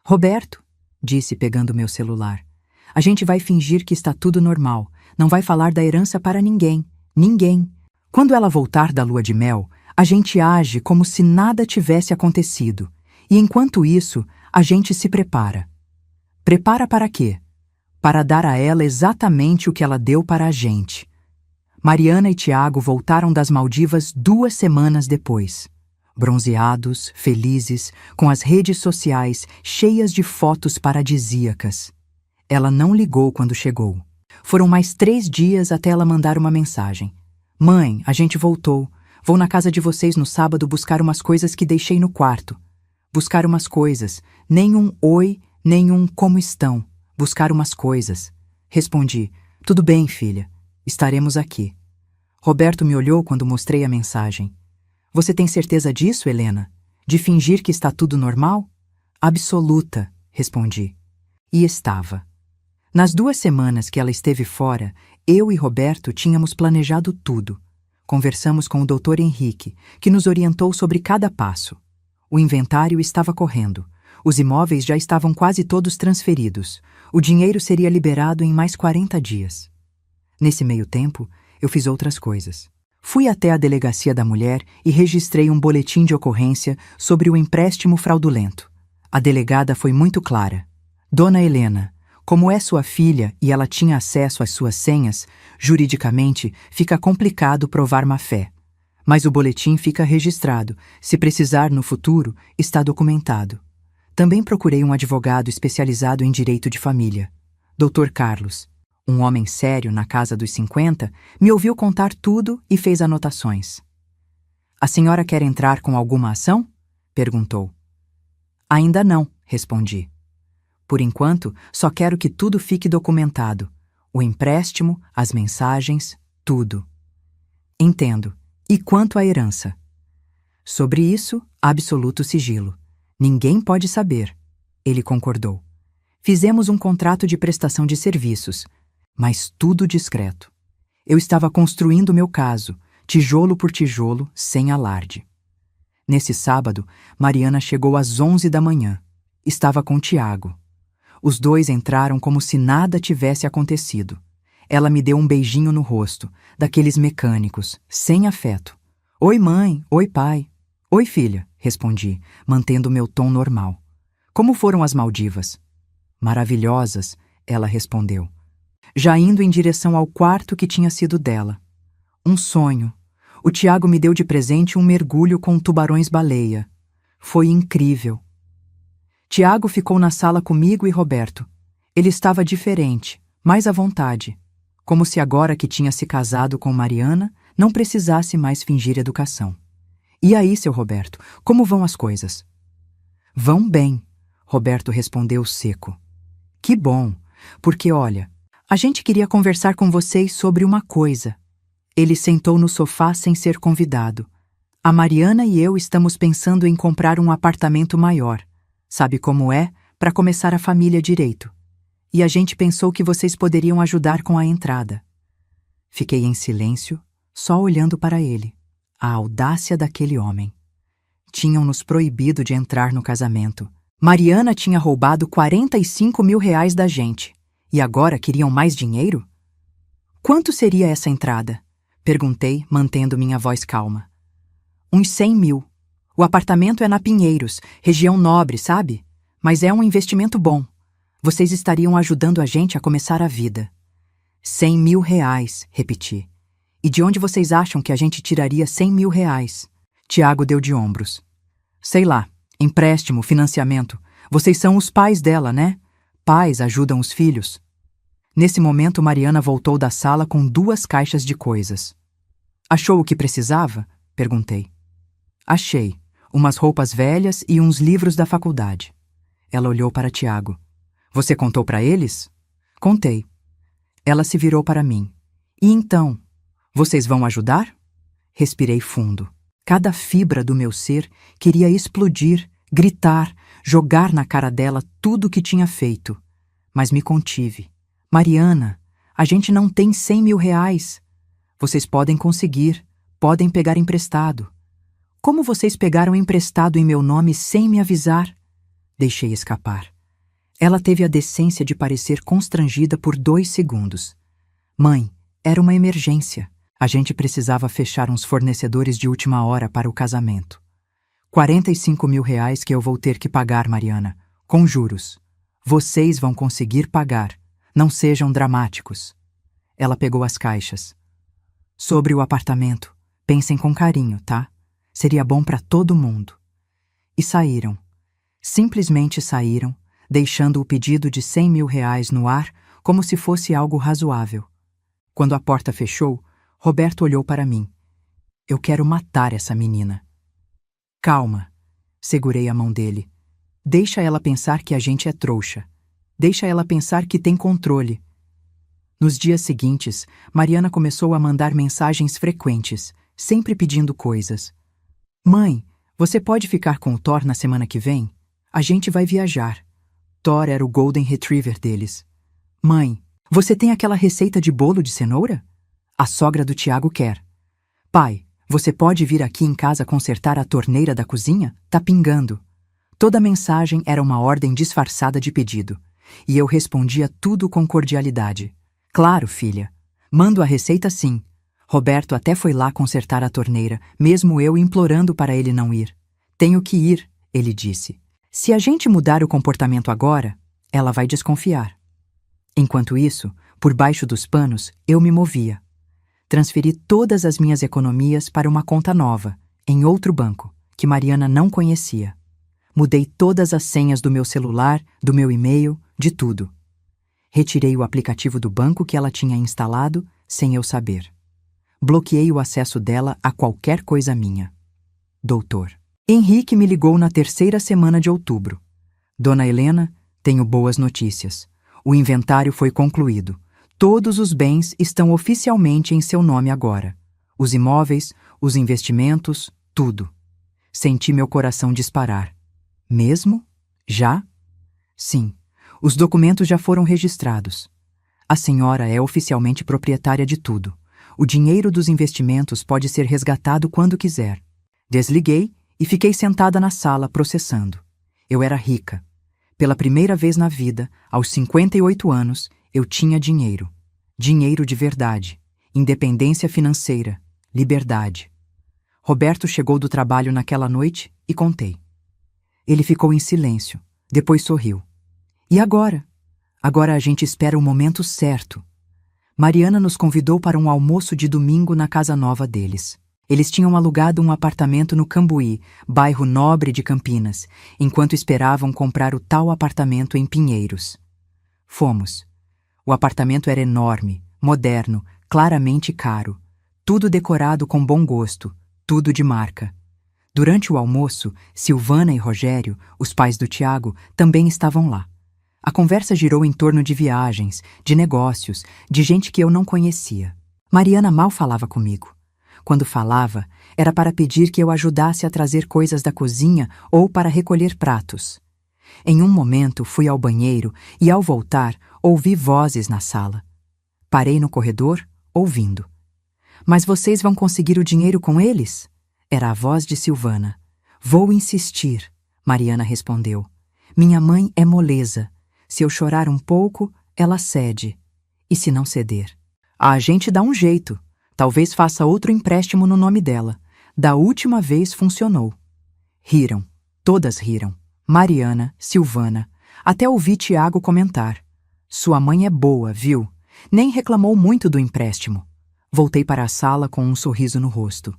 "Roberto", disse pegando meu celular, "a gente vai fingir que está tudo normal. Não vai falar da herança para ninguém. Ninguém. Quando ela voltar da lua de mel, a gente age como se nada tivesse acontecido. E enquanto isso, a gente se prepara. Prepara para quê? Para dar a ela exatamente o que ela deu para a gente." Mariana e Tiago voltaram das Maldivas 2 semanas depois. Bronzeados, felizes, com as redes sociais cheias de fotos paradisíacas. Ela não ligou quando chegou. Foram mais 3 dias até ela mandar uma mensagem. "Mãe, a gente voltou. Vou na casa de vocês no sábado buscar umas coisas que deixei no quarto." Buscar umas coisas. Nem um oi, nem um como estão. Buscar umas coisas. Respondi: "Tudo bem, filha. Estaremos aqui." Roberto me olhou quando mostrei a mensagem. "Você tem certeza disso, Helena? De fingir que está tudo normal?" "Absoluta", respondi. E estava. Nas 2 semanas que ela esteve fora, eu e Roberto tínhamos planejado tudo. Conversamos com o Dr. Henrique, que nos orientou sobre cada passo. O inventário estava correndo. Os imóveis já estavam quase todos transferidos. O dinheiro seria liberado em mais 40 dias. Nesse meio tempo, eu fiz outras coisas. Fui até a Delegacia da Mulher e registrei um boletim de ocorrência sobre o empréstimo fraudulento. A delegada foi muito clara. "Dona Helena, como é sua filha e ela tinha acesso às suas senhas, juridicamente fica complicado provar má-fé. Mas o boletim fica registrado. Se precisar no futuro, está documentado." Também procurei um advogado especializado em direito de família. Dr. Carlos, um homem sério na casa dos 50, me ouviu contar tudo e fez anotações. "A senhora quer entrar com alguma ação?" perguntou. "Ainda não", respondi. "Por enquanto, só quero que tudo fique documentado. O empréstimo, as mensagens, tudo." "Entendo. E quanto à herança?" "Sobre isso, absoluto sigilo. Ninguém pode saber." Ele concordou. Fizemos um contrato de prestação de serviços, mas tudo discreto. Eu estava construindo meu caso, tijolo por tijolo, sem alarde. Nesse sábado, Mariana chegou às 11 da manhã. Estava com Tiago. Os dois entraram como se nada tivesse acontecido. Ela me deu um beijinho no rosto, daqueles mecânicos, sem afeto. "Oi, mãe. Oi, pai." "Oi, filha", respondi, mantendo meu tom normal. "Como foram as Maldivas?" "Maravilhosas", ela respondeu. Já indo em direção ao quarto que tinha sido dela. "Um sonho. O Tiago me deu de presente um mergulho com tubarões-baleia. Foi incrível." Tiago ficou na sala comigo e Roberto. Ele estava diferente, mais à vontade. Como se agora que tinha se casado com Mariana, não precisasse mais fingir educação. "E aí, seu Roberto, como vão as coisas?" "Vão bem", Roberto respondeu seco. "Que bom, porque olha, a gente queria conversar com vocês sobre uma coisa." Ele sentou no sofá sem ser convidado. "A Mariana e eu estamos pensando em comprar um apartamento maior. Sabe como é? Para começar a família direito. E a gente pensou que vocês poderiam ajudar com a entrada." Fiquei em silêncio, só olhando para ele. A audácia daquele homem. Tinham nos proibido de entrar no casamento. Mariana tinha roubado 45 mil reais da gente. E agora queriam mais dinheiro? "Quanto seria essa entrada?" perguntei, mantendo minha voz calma. "Uns 100 mil. O apartamento é na Pinheiros, região nobre, sabe? Mas é um investimento bom. Vocês estariam ajudando a gente a começar a vida." R$ 100.000, repeti. E de onde vocês acham que a gente tiraria R$ 100.000? Tiago deu de ombros. Sei lá, empréstimo, financiamento. Vocês são os pais dela, né? Pais ajudam os filhos. Nesse momento, Mariana voltou da sala com 2 caixas de coisas. Achou o que precisava? Perguntei. Achei. Umas roupas velhas e uns livros da faculdade. Ela olhou para Tiago. Você contou para eles? Contei. Ela se virou para mim. E então? Vocês vão ajudar? Respirei fundo. Cada fibra do meu ser queria explodir, gritar, jogar na cara dela tudo o que tinha feito. Mas me contive. Mariana, a gente não tem R$ 100.000. Vocês podem conseguir, podem pegar emprestado. Como vocês pegaram emprestado em meu nome sem me avisar? Deixei escapar. Ela teve a decência de parecer constrangida por 2 segundos. Mãe, era uma emergência. A gente precisava fechar uns fornecedores de última hora para o casamento. R$ 45.000 que eu vou ter que pagar, Mariana, com juros. Vocês vão conseguir pagar. Não sejam dramáticos. Ela pegou as caixas. Sobre o apartamento, pensem com carinho, tá? Seria bom para todo mundo. E saíram. Simplesmente saíram, deixando o pedido de R$ 100.000 no ar como se fosse algo razoável. Quando a porta fechou, Roberto olhou para mim. Eu quero matar essa menina. Calma. Segurei a mão dele. Deixa ela pensar que a gente é trouxa. Deixa ela pensar que tem controle. Nos dias seguintes, Mariana começou a mandar mensagens frequentes, sempre pedindo coisas. Mãe, você pode ficar com o Thor na semana que vem? A gente vai viajar. Thor era o Golden Retriever deles. Mãe, você tem aquela receita de bolo de cenoura? A sogra do Tiago quer. Pai, você pode vir aqui em casa consertar a torneira da cozinha? Tá pingando. Toda mensagem era uma ordem disfarçada de pedido. E eu respondia tudo com cordialidade. Claro, filha. Mando a receita sim. Roberto até foi lá consertar a torneira, mesmo eu implorando para ele não ir. Tenho que ir, ele disse. Se a gente mudar o comportamento agora, ela vai desconfiar. Enquanto isso, por baixo dos panos, eu me movia. Transferi todas as minhas economias para uma conta nova, em outro banco, que Mariana não conhecia. Mudei todas as senhas do meu celular, do meu e-mail, de tudo. Retirei o aplicativo do banco que ela tinha instalado, sem eu saber. Bloqueei o acesso dela a qualquer coisa minha. Doutor. Henrique me ligou na 3ª semana de outubro. Dona Helena, tenho boas notícias. O inventário foi concluído. Todos os bens estão oficialmente em seu nome agora. Os imóveis, os investimentos, tudo. Senti meu coração disparar. Mesmo? Já? Sim. Os documentos já foram registrados. A senhora é oficialmente proprietária de tudo. O dinheiro dos investimentos pode ser resgatado quando quiser. Desliguei e fiquei sentada na sala processando. Eu era rica. Pela primeira vez na vida, aos 58 anos, eu tinha dinheiro. Dinheiro de verdade. Independência financeira. Liberdade. Roberto chegou do trabalho naquela noite e contei. Ele ficou em silêncio. Depois sorriu. E agora? Agora a gente espera o momento certo. Mariana nos convidou para um almoço de domingo na casa nova deles. Eles tinham alugado um apartamento no Cambuí, bairro nobre de Campinas, enquanto esperavam comprar o tal apartamento em Pinheiros. Fomos. O apartamento era enorme, moderno, claramente caro. Tudo decorado com bom gosto, tudo de marca. Durante o almoço, Silvana e Rogério, os pais do Tiago, também estavam lá. A conversa girou em torno de viagens, de negócios, de gente que eu não conhecia. Mariana mal falava comigo. Quando falava, era para pedir que eu ajudasse a trazer coisas da cozinha ou para recolher pratos. Em um momento, fui ao banheiro e, ao voltar, ouvi vozes na sala. Parei no corredor, ouvindo. Mas vocês vão conseguir o dinheiro com eles? Era a voz de Silvana. Vou insistir, Mariana respondeu. Minha mãe é moleza. Se eu chorar um pouco, ela cede. E se não ceder? A gente dá um jeito. Talvez faça outro empréstimo no nome dela. Da última vez funcionou. Riram. Todas riram. Mariana, Silvana. Até ouvi Tiago comentar. Sua mãe é boa, viu? Nem reclamou muito do empréstimo. Voltei para a sala com um sorriso no rosto.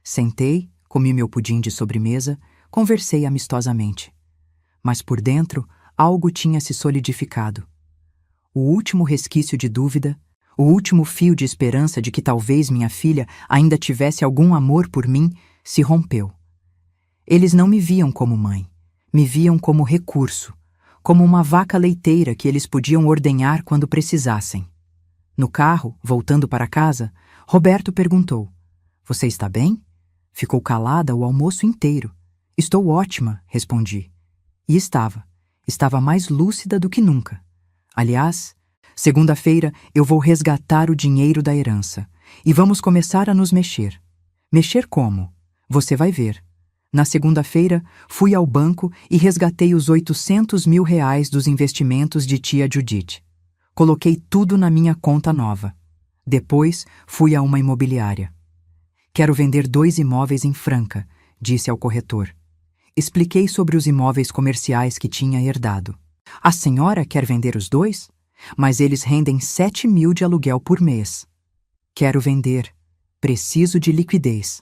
Sentei, comi meu pudim de sobremesa, conversei amistosamente. Mas por dentro, algo tinha se solidificado. O último resquício de dúvida, o último fio de esperança de que talvez minha filha ainda tivesse algum amor por mim, se rompeu. Eles não me viam como mãe, me viam como recurso, como uma vaca leiteira que eles podiam ordenhar quando precisassem. No carro, voltando para casa, Roberto perguntou: "Você está bem?" Ficou calada o almoço inteiro. "Estou ótima", respondi. E estava. Estava mais lúcida do que nunca. Aliás, segunda-feira eu vou resgatar o dinheiro da herança. E vamos começar a nos mexer. Mexer como? Você vai ver. Na segunda-feira, fui ao banco e resgatei os 800 mil reais dos investimentos de tia Judith. Coloquei tudo na minha conta nova. Depois, fui a uma imobiliária. "Quero vender 2 imóveis em Franca", disse ao corretor. Expliquei sobre os imóveis comerciais que tinha herdado. "A senhora quer vender os 2? Mas eles rendem 7 mil de aluguel por mês." "Quero vender. Preciso de liquidez."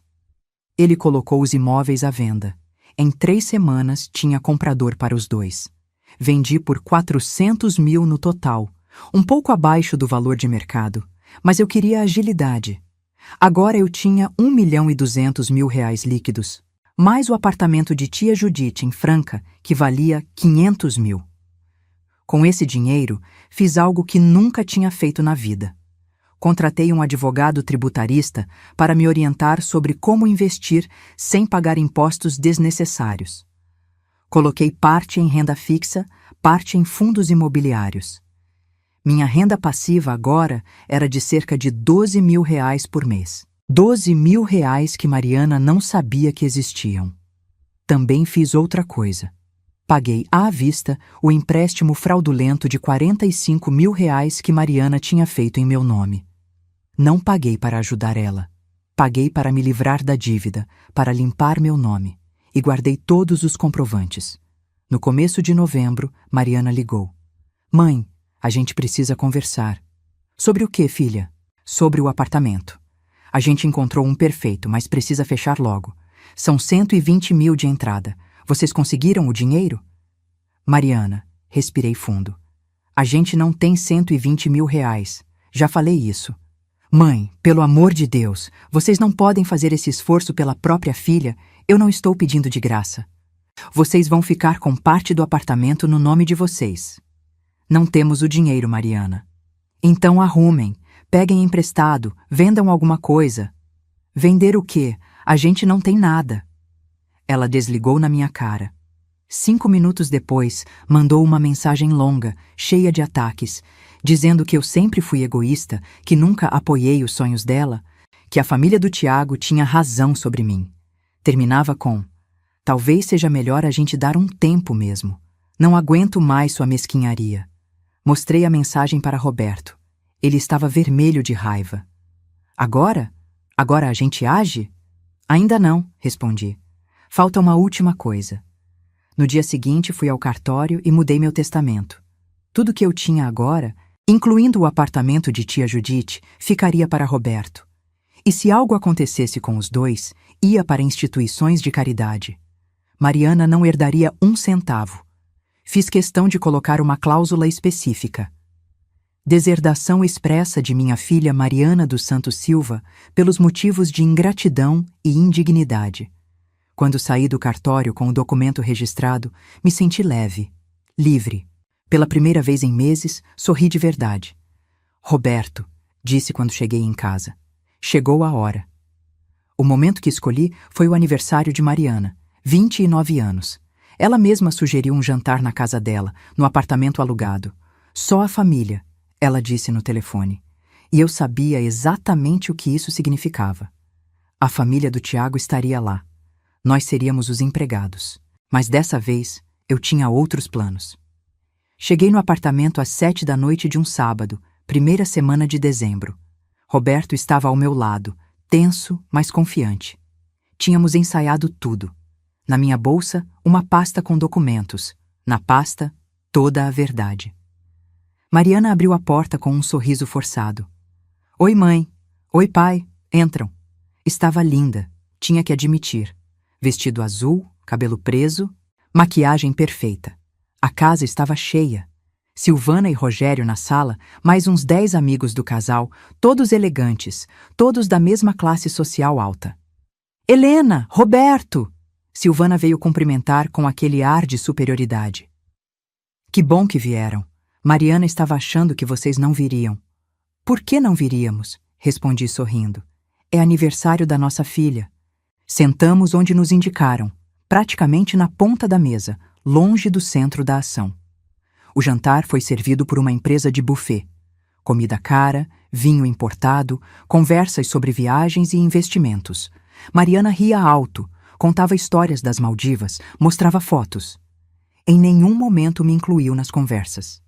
Ele colocou os imóveis à venda. Em 3 semanas, tinha comprador para os 2. Vendi por 400 mil no total, um pouco abaixo do valor de mercado, mas eu queria agilidade. Agora eu tinha 1.200.000 reais líquidos, mais o apartamento de tia Judith em Franca, que valia 500 mil. Com esse dinheiro, fiz algo que nunca tinha feito na vida. Contratei um advogado tributarista para me orientar sobre como investir sem pagar impostos desnecessários. Coloquei parte em renda fixa, parte em fundos imobiliários. Minha renda passiva agora era de cerca de 12 mil reais por mês. 12 mil reais que Mariana não sabia que existiam. Também fiz outra coisa. Paguei à vista o empréstimo fraudulento de 45 mil reais que Mariana tinha feito em meu nome. Não paguei para ajudar ela. Paguei para me livrar da dívida, para limpar meu nome. E guardei todos os comprovantes. No começo de novembro, Mariana ligou. "Mãe, a gente precisa conversar." "Sobre o quê, filha?" "Sobre o apartamento. A gente encontrou um perfeito, mas precisa fechar logo. São 120 mil de entrada. Vocês conseguiram o dinheiro?" "Mariana", respirei fundo. "A gente não tem 120 mil reais. Já falei isso." "Mãe, pelo amor de Deus, vocês não podem fazer esse esforço pela própria filha. Eu não estou pedindo de graça. Vocês vão ficar com parte do apartamento no nome de vocês." "Não temos o dinheiro, Mariana." "Então arrumem, peguem emprestado, vendam alguma coisa." "Vender o quê? A gente não tem nada." Ela desligou na minha cara. 5 minutos depois, mandou uma mensagem longa, cheia de ataques, dizendo que eu sempre fui egoísta, que nunca apoiei os sonhos dela, que a família do Tiago tinha razão sobre mim. Terminava com: "Talvez seja melhor a gente dar um tempo mesmo. Não aguento mais sua mesquinharia." Mostrei a mensagem para Roberto. Ele estava vermelho de raiva. "Agora? Agora a gente age?" "Ainda não", respondi. "Falta uma última coisa." No dia seguinte fui ao cartório e mudei meu testamento. Tudo que eu tinha agora, incluindo o apartamento de tia Judith, ficaria para Roberto. E se algo acontecesse com os 2, ia para instituições de caridade. Mariana não herdaria 1 centavo. Fiz questão de colocar uma cláusula específica. Deserdação expressa de minha filha Mariana dos Santos Silva pelos motivos de ingratidão e indignidade. Quando saí do cartório com o documento registrado, me senti leve, livre. Pela primeira vez em meses, sorri de verdade. "Roberto", disse quando cheguei em casa, "chegou a hora." O momento que escolhi foi o aniversário de Mariana, 29 anos. Ela mesma sugeriu um jantar na casa dela, no apartamento alugado. "Só a família", ela disse no telefone. E eu sabia exatamente o que isso significava. A família do Tiago estaria lá. Nós seríamos os empregados. Mas dessa vez, eu tinha outros planos. Cheguei no apartamento às 7 da noite de um sábado, primeira semana de dezembro. Roberto estava ao meu lado, tenso, mas confiante. Tínhamos ensaiado tudo. Na minha bolsa, uma pasta com documentos. Na pasta, toda a verdade. Mariana abriu a porta com um sorriso forçado. Oi, mãe. Oi, pai. Entram. Estava linda, tinha que admitir. Vestido azul, cabelo preso, maquiagem perfeita. A casa estava cheia. Silvana e Rogério na sala, mais uns 10 amigos do casal, todos elegantes, todos da mesma classe social alta. Helena! Roberto! Silvana veio cumprimentar com aquele ar de superioridade. Que bom que vieram. Mariana estava achando que vocês não viriam. Por que não viríamos? Respondi sorrindo. É aniversário da nossa filha. Sentamos onde nos indicaram, praticamente na ponta da mesa, longe do centro da ação. O jantar foi servido por uma empresa de buffet. Comida cara, vinho importado, conversas sobre viagens e investimentos. Mariana ria alto, contava histórias das Maldivas, mostrava fotos. Em nenhum momento me incluiu nas conversas.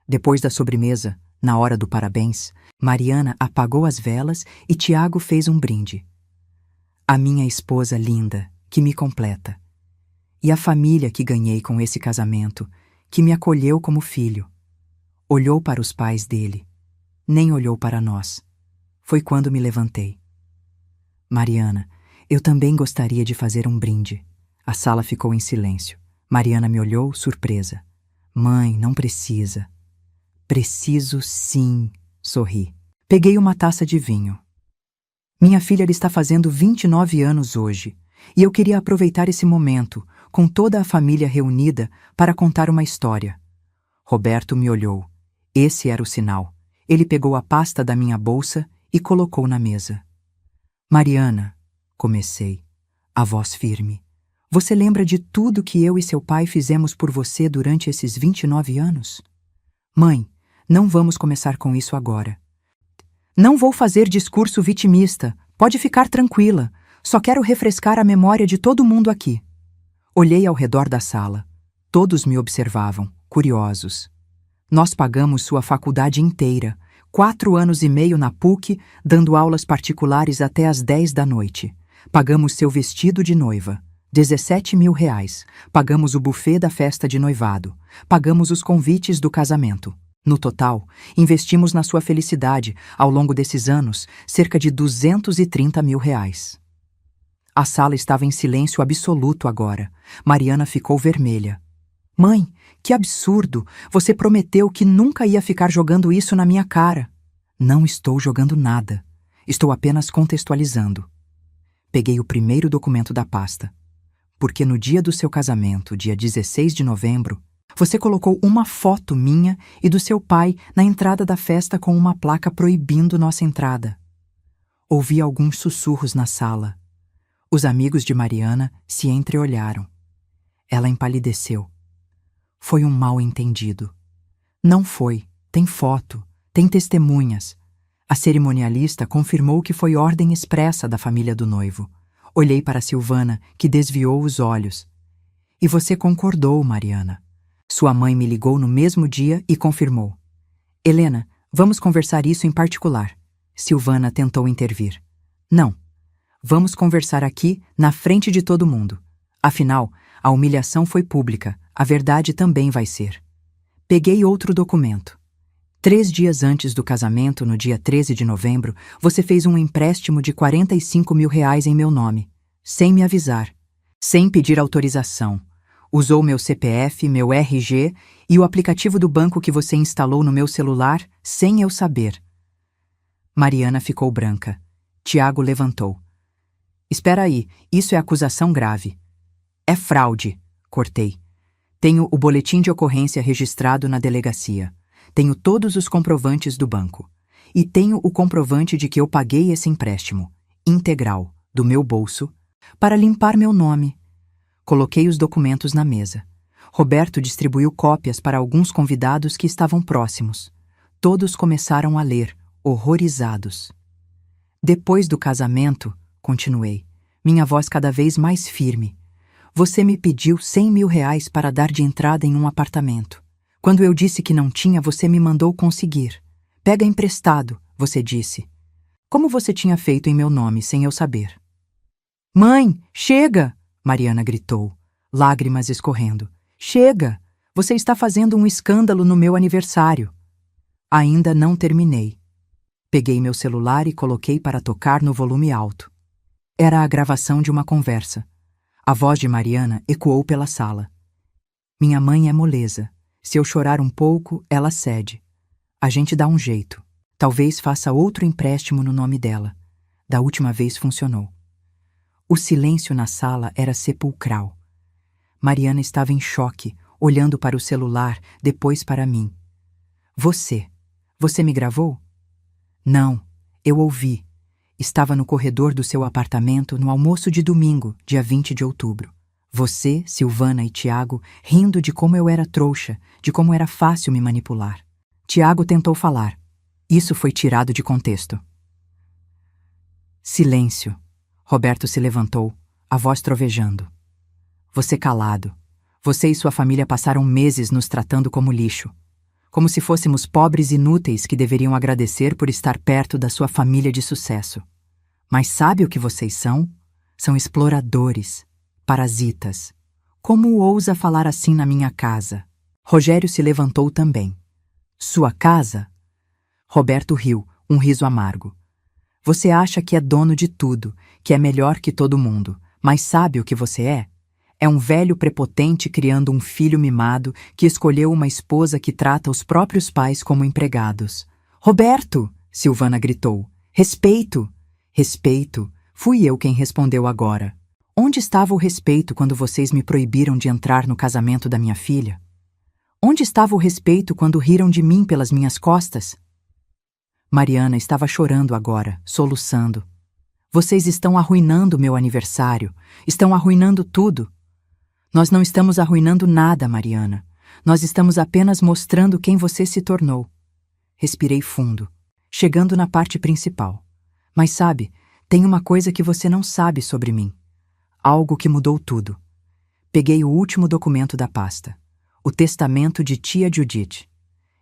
Depois da sobremesa, na hora do parabéns, Mariana apagou as velas e Tiago fez um brinde. A minha esposa linda, que me completa. E a família que ganhei com esse casamento, que me acolheu como filho. Olhou para os pais dele, nem olhou para nós. Foi quando me levantei. Mariana, eu também gostaria de fazer um brinde. A sala ficou em silêncio. Mariana me olhou, surpresa. Mãe, não precisa. Preciso sim, sorri. Peguei uma taça de vinho. Minha filha está fazendo 29 anos hoje, e eu queria aproveitar esse momento, com toda a família reunida, para contar uma história. Roberto me olhou. Esse era o sinal. Ele pegou a pasta da minha bolsa e colocou na mesa. Mariana, comecei, a voz firme. Você lembra de tudo que eu e seu pai fizemos por você durante esses 29 anos? Mãe, não vamos começar com isso agora. Não vou fazer discurso vitimista, pode ficar tranquila. Só quero refrescar a memória de todo mundo aqui. Olhei ao redor da sala. Todos me observavam, curiosos. Nós pagamos sua faculdade inteira, 4 anos e meio na PUC, dando aulas particulares até às 10 da noite. Pagamos seu vestido de noiva, 17 mil reais. Pagamos o buffet da festa de noivado. Pagamos os convites do casamento. No total, investimos na sua felicidade, ao longo desses anos, cerca de 230 mil reais. A sala estava em silêncio absoluto agora. Mariana ficou vermelha. Mãe, que absurdo! Você prometeu que nunca ia ficar jogando isso na minha cara. Não estou jogando nada. Estou apenas contextualizando. Peguei o primeiro documento da pasta. Porque no dia do seu casamento, dia 16 de novembro, você colocou uma foto minha e do seu pai na entrada da festa com uma placa proibindo nossa entrada. Ouvi alguns sussurros na sala. Os amigos de Mariana se entreolharam. Ela empalideceu. Foi um mal-entendido. Não foi. Tem foto. Tem testemunhas. A cerimonialista confirmou que foi ordem expressa da família do noivo. Olhei para Silvana, que desviou os olhos. E você concordou, Mariana. Sua mãe me ligou no mesmo dia e confirmou. Helena, vamos conversar isso em particular. Silvana tentou intervir. Não. Vamos conversar aqui, na frente de todo mundo. Afinal, a humilhação foi pública, a verdade também vai ser. Peguei outro documento. 3 dias antes do casamento, no dia 13 de novembro, você fez um empréstimo de 45 mil reais em meu nome, sem me avisar, sem pedir autorização. Usou meu CPF, meu RG e o aplicativo do banco que você instalou no meu celular, sem eu saber. Mariana ficou branca. Tiago levantou. Espera aí, isso é acusação grave. É fraude, cortei. Tenho o boletim de ocorrência registrado na delegacia. Tenho todos os comprovantes do banco. E tenho o comprovante de que eu paguei esse empréstimo, integral, do meu bolso, para limpar meu nome. Coloquei os documentos na mesa. Roberto distribuiu cópias para alguns convidados que estavam próximos. Todos começaram a ler, horrorizados. Depois do casamento, continuei, minha voz cada vez mais firme. Você me pediu 100 mil reais para dar de entrada em um apartamento. Quando eu disse que não tinha, você me mandou conseguir. Pega emprestado, você disse. Como você tinha feito em meu nome, sem eu saber? Mãe, chega! Mariana gritou, lágrimas escorrendo. Chega! Você está fazendo um escândalo no meu aniversário. Ainda não terminei. Peguei meu celular e coloquei para tocar no volume alto. Era a gravação de uma conversa. A voz de Mariana ecoou pela sala. Minha mãe é moleza. Se eu chorar um pouco, ela cede. A gente dá um jeito. Talvez faça outro empréstimo no nome dela. Da última vez funcionou. O silêncio na sala era sepulcral. Mariana estava em choque, olhando para o celular, depois para mim. Você me gravou? Não, eu ouvi. Estava no corredor do seu apartamento no almoço de domingo, dia 20 de outubro. Você, Silvana e Tiago, rindo de como eu era trouxa, de como era fácil me manipular. Tiago tentou falar. Isso foi tirado de contexto. Silêncio. Roberto se levantou, a voz trovejando. Você calado. Você e sua família passaram meses nos tratando como lixo. Como se fôssemos pobres inúteis que deveriam agradecer por estar perto da sua família de sucesso. Mas sabe o que vocês são? São exploradores, parasitas. Como ousa falar assim na minha casa? Rogério se levantou também. Sua casa? Roberto riu, um riso amargo. Você acha que é dono de tudo, que é melhor que todo mundo, mas sabe o que você é? É um velho prepotente criando um filho mimado que escolheu uma esposa que trata os próprios pais como empregados. Roberto! Silvana gritou. Respeito! Respeito! Fui eu quem respondeu agora. Onde estava o respeito quando vocês me proibiram de entrar no casamento da minha filha? Onde estava o respeito quando riram de mim pelas minhas costas? Mariana estava chorando agora, soluçando. Vocês estão arruinando meu aniversário. Estão arruinando tudo. Nós não estamos arruinando nada, Mariana. Nós estamos apenas mostrando quem você se tornou. Respirei fundo, chegando na parte principal. Mas sabe, tem uma coisa que você não sabe sobre mim. Algo que mudou tudo. Peguei o último documento da pasta. O testamento de tia Judith.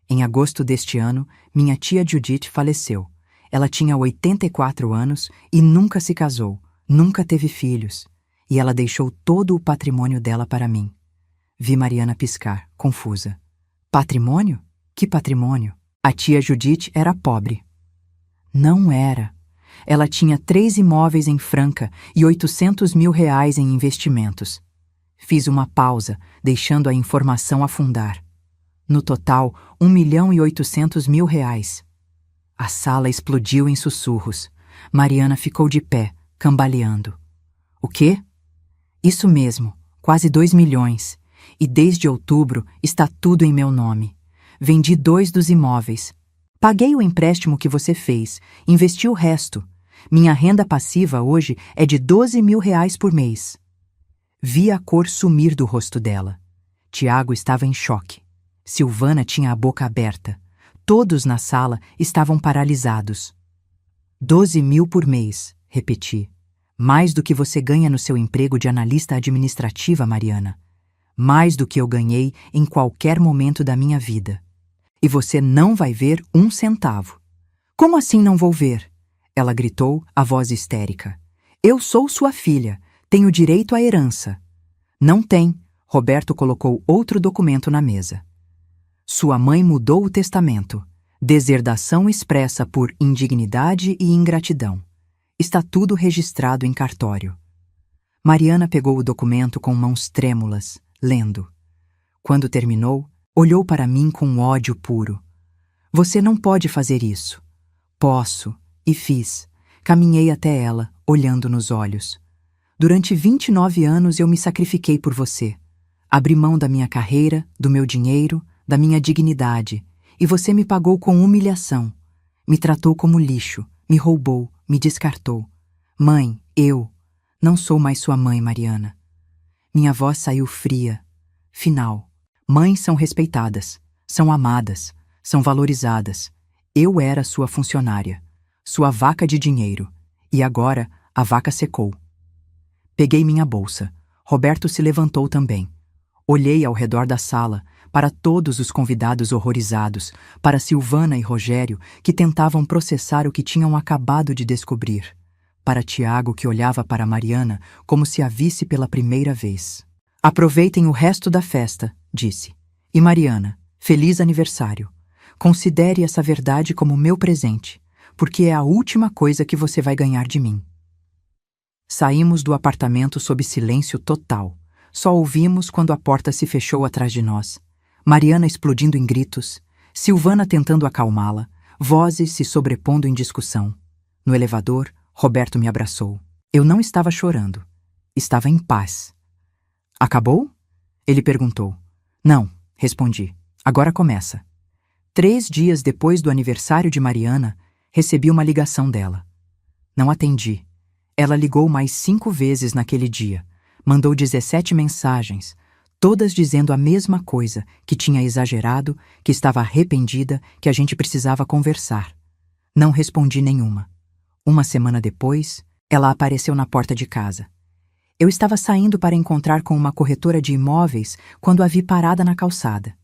Em agosto deste ano, minha tia Judith faleceu. Ela tinha 84 anos e nunca se casou, nunca teve filhos. E ela deixou todo o patrimônio dela para mim. Vi Mariana piscar, confusa. Patrimônio? Que patrimônio? A tia Judith era pobre. Não era. Ela tinha 3 imóveis em Franca e 800 mil reais em investimentos. Fiz uma pausa, deixando a informação afundar. No total, 1.800.000 reais. A sala explodiu em sussurros. Mariana ficou de pé, cambaleando. O quê? Isso mesmo, quase 2 milhões. E desde outubro está tudo em meu nome. Vendi 2 dos imóveis. Paguei o empréstimo que você fez, investi o resto. Minha renda passiva hoje é de 12 mil reais por mês. Vi a cor sumir do rosto dela. Tiago estava em choque. Silvana tinha a boca aberta. Todos na sala estavam paralisados. 12 mil por mês, repeti. Mais do que você ganha no seu emprego de analista administrativa, Mariana. Mais do que eu ganhei em qualquer momento da minha vida. E você não vai ver 1 centavo. Como assim não vou ver? Ela gritou, a voz histérica. Eu sou sua filha. Tenho direito à herança. Não tem. Roberto colocou outro documento na mesa. Sua mãe mudou o testamento. Deserdação expressa por indignidade e ingratidão. Está tudo registrado em cartório. Mariana pegou o documento com mãos trêmulas, lendo. Quando terminou, olhou para mim com ódio puro. Você não pode fazer isso. Posso, e fiz. Caminhei até ela, olhando nos olhos. Durante 29 anos eu me sacrifiquei por você. Abri mão da minha carreira, do meu dinheiro, da minha dignidade, e você me pagou com humilhação. Me tratou como lixo, me roubou, me descartou. Mãe, eu não sou mais sua mãe, Mariana. Minha voz saiu fria. Final. Mães são respeitadas, são amadas, são valorizadas. Eu era sua funcionária, sua vaca de dinheiro, e agora a vaca secou. Peguei minha bolsa. Roberto se levantou também. Olhei ao redor da sala, para todos os convidados horrorizados, para Silvana e Rogério, que tentavam processar o que tinham acabado de descobrir, para Tiago, que olhava para Mariana como se a visse pela primeira vez. Aproveitem o resto da festa, disse. E Mariana, feliz aniversário. Considere essa verdade como meu presente, porque é a última coisa que você vai ganhar de mim. Saímos do apartamento sob silêncio total. Só ouvimos quando a porta se fechou atrás de nós. Mariana explodindo em gritos, Silvana tentando acalmá-la, vozes se sobrepondo em discussão. No elevador, Roberto me abraçou. Eu não estava chorando. Estava em paz. Acabou? Ele perguntou. Não, respondi. Agora começa. 3 dias depois do aniversário de Mariana, recebi uma ligação dela. Não atendi. Ela ligou mais 5 vezes naquele dia. Mandou 17 mensagens, todas dizendo a mesma coisa, que tinha exagerado, que estava arrependida, que a gente precisava conversar. Não respondi nenhuma. Uma semana depois, ela apareceu na porta de casa. Eu estava saindo para encontrar com uma corretora de imóveis quando a vi parada na calçada.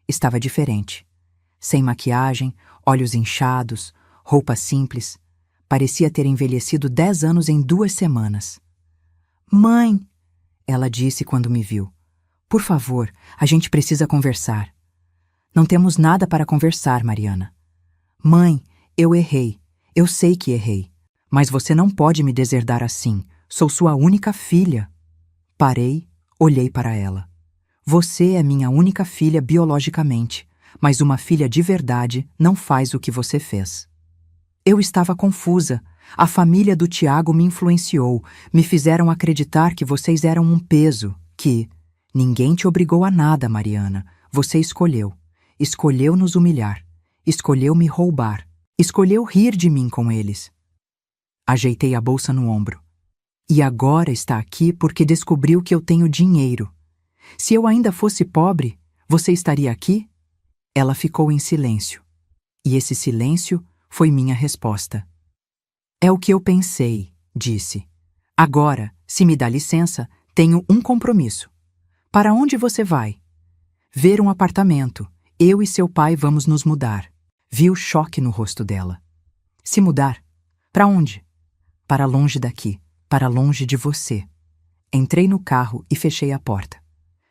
Estava diferente. Sem maquiagem, olhos inchados, roupa simples. Parecia ter envelhecido 10 anos em 2 semanas. Mãe, ela disse quando me viu. Por favor, a gente precisa conversar. Não temos nada para conversar, Mariana. Mãe, eu errei. Eu sei que errei. Mas você não pode me deserdar assim. Sou sua única filha. Parei, olhei para ela. Você é minha única filha biologicamente, mas uma filha de verdade não faz o que você fez. Eu estava confusa. A família do Tiago me influenciou, me fizeram acreditar que vocês eram um peso, que... Ninguém te obrigou a nada, Mariana. Você escolheu. Escolheu nos humilhar. Escolheu me roubar. Escolheu rir de mim com eles. Ajeitei a bolsa no ombro. E agora está aqui porque descobriu que eu tenho dinheiro. Se eu ainda fosse pobre, você estaria aqui? Ela ficou em silêncio. E esse silêncio foi minha resposta. É o que eu pensei, disse. Agora, se me dá licença, tenho um compromisso. Para onde você vai? Ver um apartamento. Eu e seu pai vamos nos mudar. Vi o choque no rosto dela. Se mudar? Para onde? Para longe daqui, para longe de você. Entrei no carro e fechei a porta.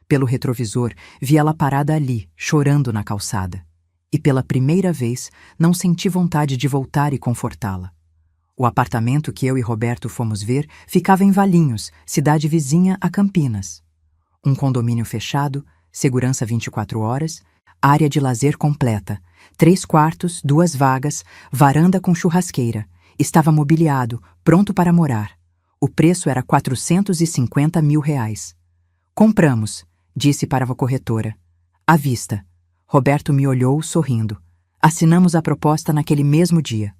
Pelo retrovisor, vi ela parada ali, chorando na calçada. E pela primeira vez, não senti vontade de voltar e confortá-la. O apartamento que eu e Roberto fomos ver ficava em Valinhos, cidade vizinha a Campinas. Um condomínio fechado, segurança 24 horas, área de lazer completa, 3 quartos, 2 vagas, varanda com churrasqueira. Estava mobiliado, pronto para morar. O preço era R$450 mil. Compramos, disse para a corretora. À vista. Roberto me olhou, sorrindo. Assinamos a proposta naquele mesmo dia.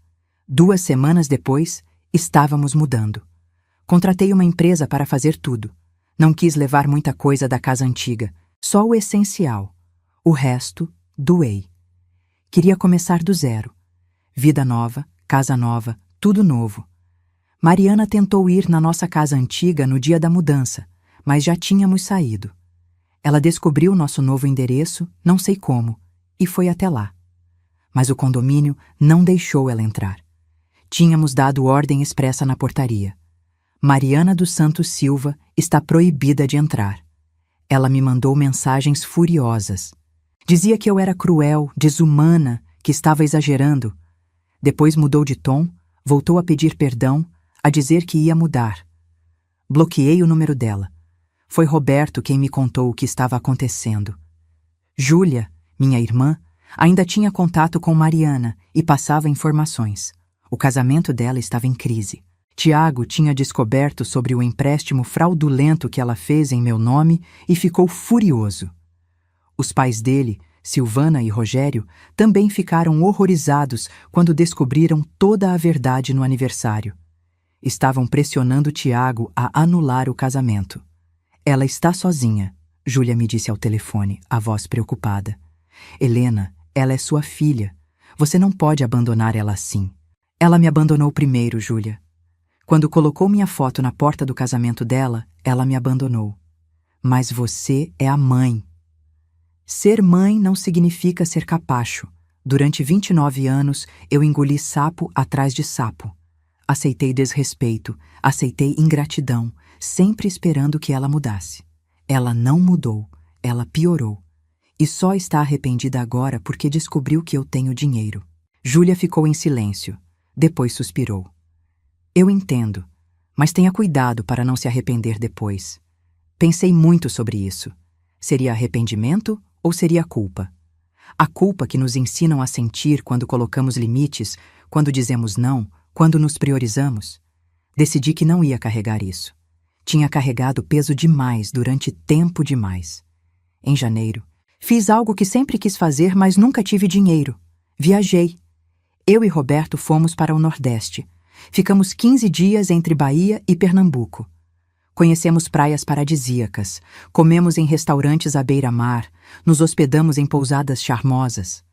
2 semanas depois, estávamos mudando. Contratei uma empresa para fazer tudo. Não quis levar muita coisa da casa antiga, só o essencial. O resto, doei. Queria começar do zero. Vida nova, casa nova, tudo novo. Mariana tentou ir na nossa casa antiga no dia da mudança, mas já tínhamos saído. Ela descobriu nosso novo endereço, não sei como, e foi até lá. Mas o condomínio não deixou ela entrar. Tínhamos dado ordem expressa na portaria. Mariana dos Santos Silva está proibida de entrar. Ela me mandou mensagens furiosas. Dizia que eu era cruel, desumana, que estava exagerando. Depois mudou de tom, voltou a pedir perdão, a dizer que ia mudar. Bloqueei o número dela. Foi Roberto quem me contou o que estava acontecendo. Júlia, minha irmã, ainda tinha contato com Mariana e passava informações. O casamento dela estava em crise. Tiago tinha descoberto sobre o empréstimo fraudulento que ela fez em meu nome e ficou furioso. Os pais dele, Silvana e Rogério, também ficaram horrorizados quando descobriram toda a verdade no aniversário. Estavam pressionando Tiago a anular o casamento. Ela está sozinha, Júlia me disse ao telefone, a voz preocupada. Helena, ela é sua filha. Você não pode abandonar ela assim. Ela me abandonou primeiro, Júlia. Quando colocou minha foto na porta do casamento dela, ela me abandonou. Mas você é a mãe. Ser mãe não significa ser capacho. Durante 29 anos, eu engoli sapo atrás de sapo. Aceitei desrespeito, aceitei ingratidão, sempre esperando que ela mudasse. Ela não mudou, ela piorou. E só está arrependida agora porque descobriu que eu tenho dinheiro. Júlia ficou em silêncio. Depois suspirou. Eu entendo, mas tenha cuidado para não se arrepender depois. Pensei muito sobre isso. Seria arrependimento ou seria culpa? A culpa que nos ensinam a sentir quando colocamos limites, quando dizemos não, quando nos priorizamos. Decidi que não ia carregar isso. Tinha carregado peso demais durante tempo demais. Em janeiro, fiz algo que sempre quis fazer, mas nunca tive dinheiro. Viajei. Eu e Roberto fomos para o Nordeste. Ficamos 15 dias entre Bahia e Pernambuco. Conhecemos praias paradisíacas, comemos em restaurantes à beira-mar, nos hospedamos em pousadas charmosas.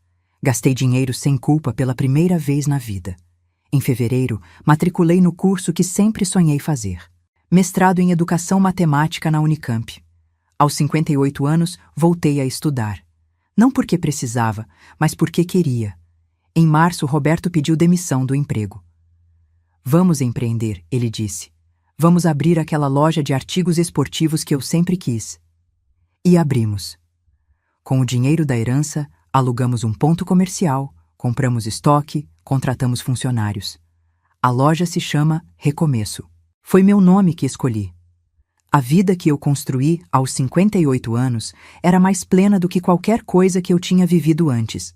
Gastei dinheiro sem culpa pela primeira vez na vida. Em fevereiro, matriculei no curso que sempre sonhei fazer. Mestrado em Educação Matemática na Unicamp. Aos 58 anos, voltei a estudar. Não porque precisava, mas porque queria. Em março, Roberto pediu demissão do emprego. Vamos empreender, ele disse. Vamos abrir aquela loja de artigos esportivos que eu sempre quis. E abrimos. Com o dinheiro da herança, alugamos um ponto comercial, compramos estoque, contratamos funcionários. A loja se chama Recomeço. Foi meu nome que escolhi. A vida que eu construí aos 58 anos era mais plena do que qualquer coisa que eu tinha vivido antes.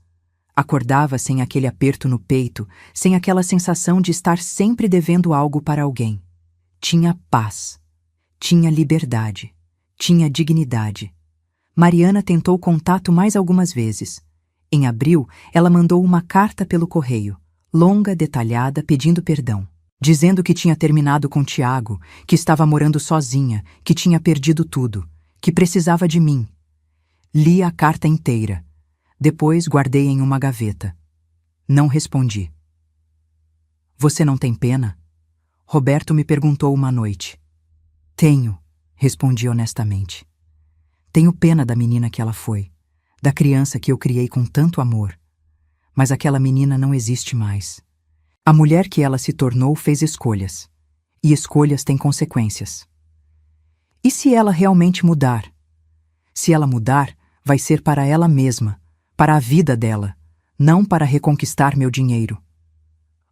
Acordava sem aquele aperto no peito, sem aquela sensação de estar sempre devendo algo para alguém. Tinha paz, tinha liberdade, tinha dignidade. Mariana tentou contato mais algumas vezes. Em abril, ela mandou uma carta pelo correio, longa, detalhada, pedindo perdão, dizendo que tinha terminado com Tiago, que estava morando sozinha, que tinha perdido tudo, que precisava de mim. Li a carta inteira. Depois guardei em uma gaveta. Não respondi. Você não tem pena? Roberto me perguntou uma noite. Tenho, respondi honestamente. Tenho pena da menina que ela foi, da criança que eu criei com tanto amor. Mas aquela menina não existe mais. A mulher que ela se tornou fez escolhas. E escolhas têm consequências. E se ela realmente mudar? Se ela mudar, vai ser para ela mesma, para a vida dela, não para reconquistar meu dinheiro.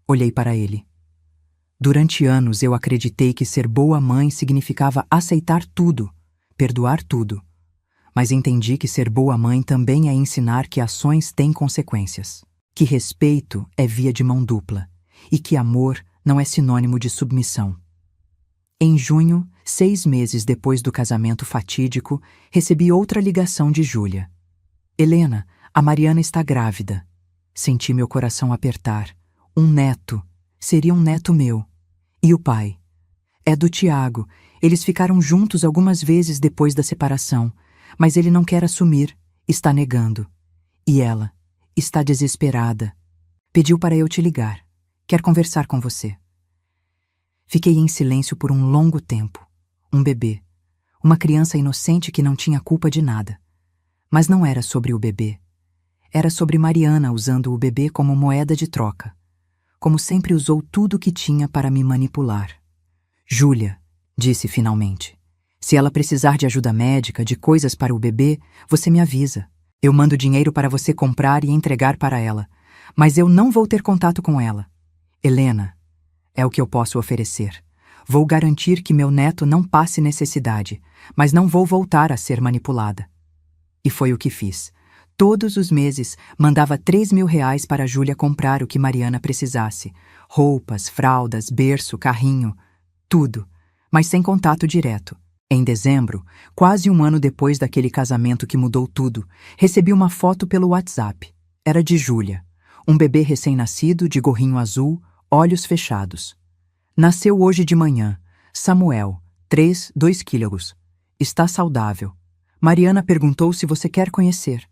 Olhei para ele. Durante anos eu acreditei que ser boa mãe significava aceitar tudo, perdoar tudo. Mas entendi que ser boa mãe também é ensinar que ações têm consequências, que respeito é via de mão dupla e que amor não é sinônimo de submissão. Em junho, 6 meses depois do casamento fatídico, recebi outra ligação de Júlia. Helena, a Mariana está grávida. Senti meu coração apertar. Um neto. Seria um neto meu. E o pai? É do Tiago. Eles ficaram juntos algumas vezes depois da separação, mas ele não quer assumir, está negando. E ela? Está desesperada. Pediu para eu te ligar. Quer conversar com você. Fiquei em silêncio por um longo tempo. Um bebê. Uma criança inocente que não tinha culpa de nada. Mas não era sobre o bebê. Era sobre Mariana usando o bebê como moeda de troca. Como sempre usou tudo o que tinha para me manipular. Júlia, disse finalmente, se ela precisar de ajuda médica, de coisas para o bebê, você me avisa. Eu mando dinheiro para você comprar e entregar para ela, mas eu não vou ter contato com ela. Helena, é o que eu posso oferecer. Vou garantir que meu neto não passe necessidade, mas não vou voltar a ser manipulada. E foi o que fiz. Todos os meses, mandava R$ 3.000 para Júlia comprar o que Mariana precisasse. Roupas, fraldas, berço, carrinho, tudo, mas sem contato direto. Em dezembro, quase um ano depois daquele casamento que mudou tudo, recebi uma foto pelo WhatsApp. Era de Júlia. Um bebê recém-nascido, de gorrinho azul, olhos fechados. Nasceu hoje de manhã. Samuel, 2 quilos. Está saudável. Mariana perguntou se você quer conhecer.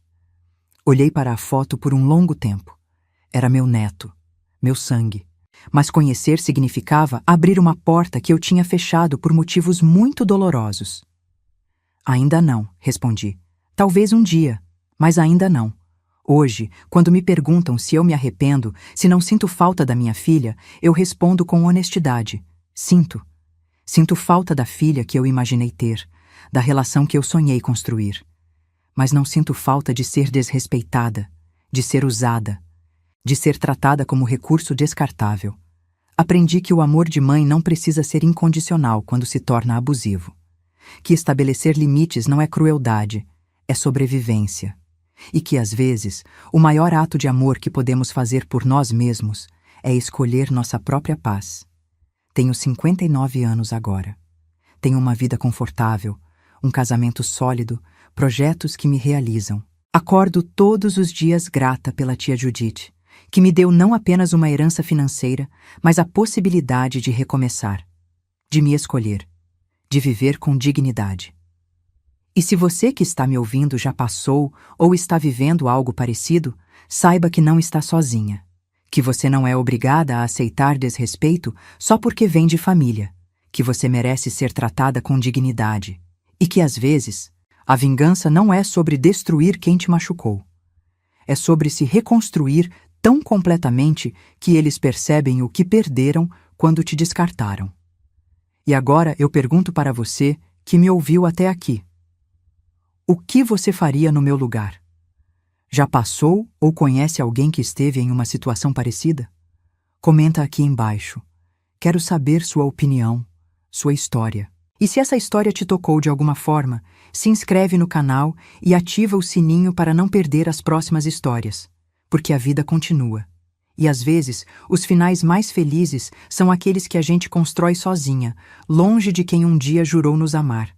Olhei para a foto por um longo tempo. Era meu neto, meu sangue. Mas conhecer significava abrir uma porta que eu tinha fechado por motivos muito dolorosos. Ainda não, respondi. Talvez um dia, mas ainda não. Hoje, quando me perguntam se eu me arrependo, se não sinto falta da minha filha, eu respondo com honestidade. Sinto. Sinto falta da filha que eu imaginei ter, da relação que eu sonhei construir. mas não sinto falta de ser desrespeitada, de ser usada, de ser tratada como recurso descartável. Aprendi que o amor de mãe não precisa ser incondicional quando se torna abusivo. Que estabelecer limites não é crueldade, é sobrevivência. E que, às vezes, o maior ato de amor que podemos fazer por nós mesmos é escolher nossa própria paz. Tenho 59 anos agora. Tenho uma vida confortável, um casamento sólido, projetos que me realizam. Acordo todos os dias grata pela tia Judite, que me deu não apenas uma herança financeira, mas a possibilidade de recomeçar, de me escolher, de viver com dignidade. E se você que está me ouvindo já passou ou está vivendo algo parecido, saiba que não está sozinha, que você não é obrigada a aceitar desrespeito só porque vem de família, que você merece ser tratada com dignidade e que, às vezes, a vingança não é sobre destruir quem te machucou. É sobre se reconstruir tão completamente que eles percebem o que perderam quando te descartaram. E agora eu pergunto para você que me ouviu até aqui. O que você faria no meu lugar? Já passou ou conhece alguém que esteve em uma situação parecida? Comenta aqui embaixo. Quero saber sua opinião, sua história. E se essa história te tocou de alguma forma, se inscreve no canal e ativa o sininho para não perder as próximas histórias, porque a vida continua. E às vezes, os finais mais felizes são aqueles que a gente constrói sozinha, longe de quem um dia jurou nos amar.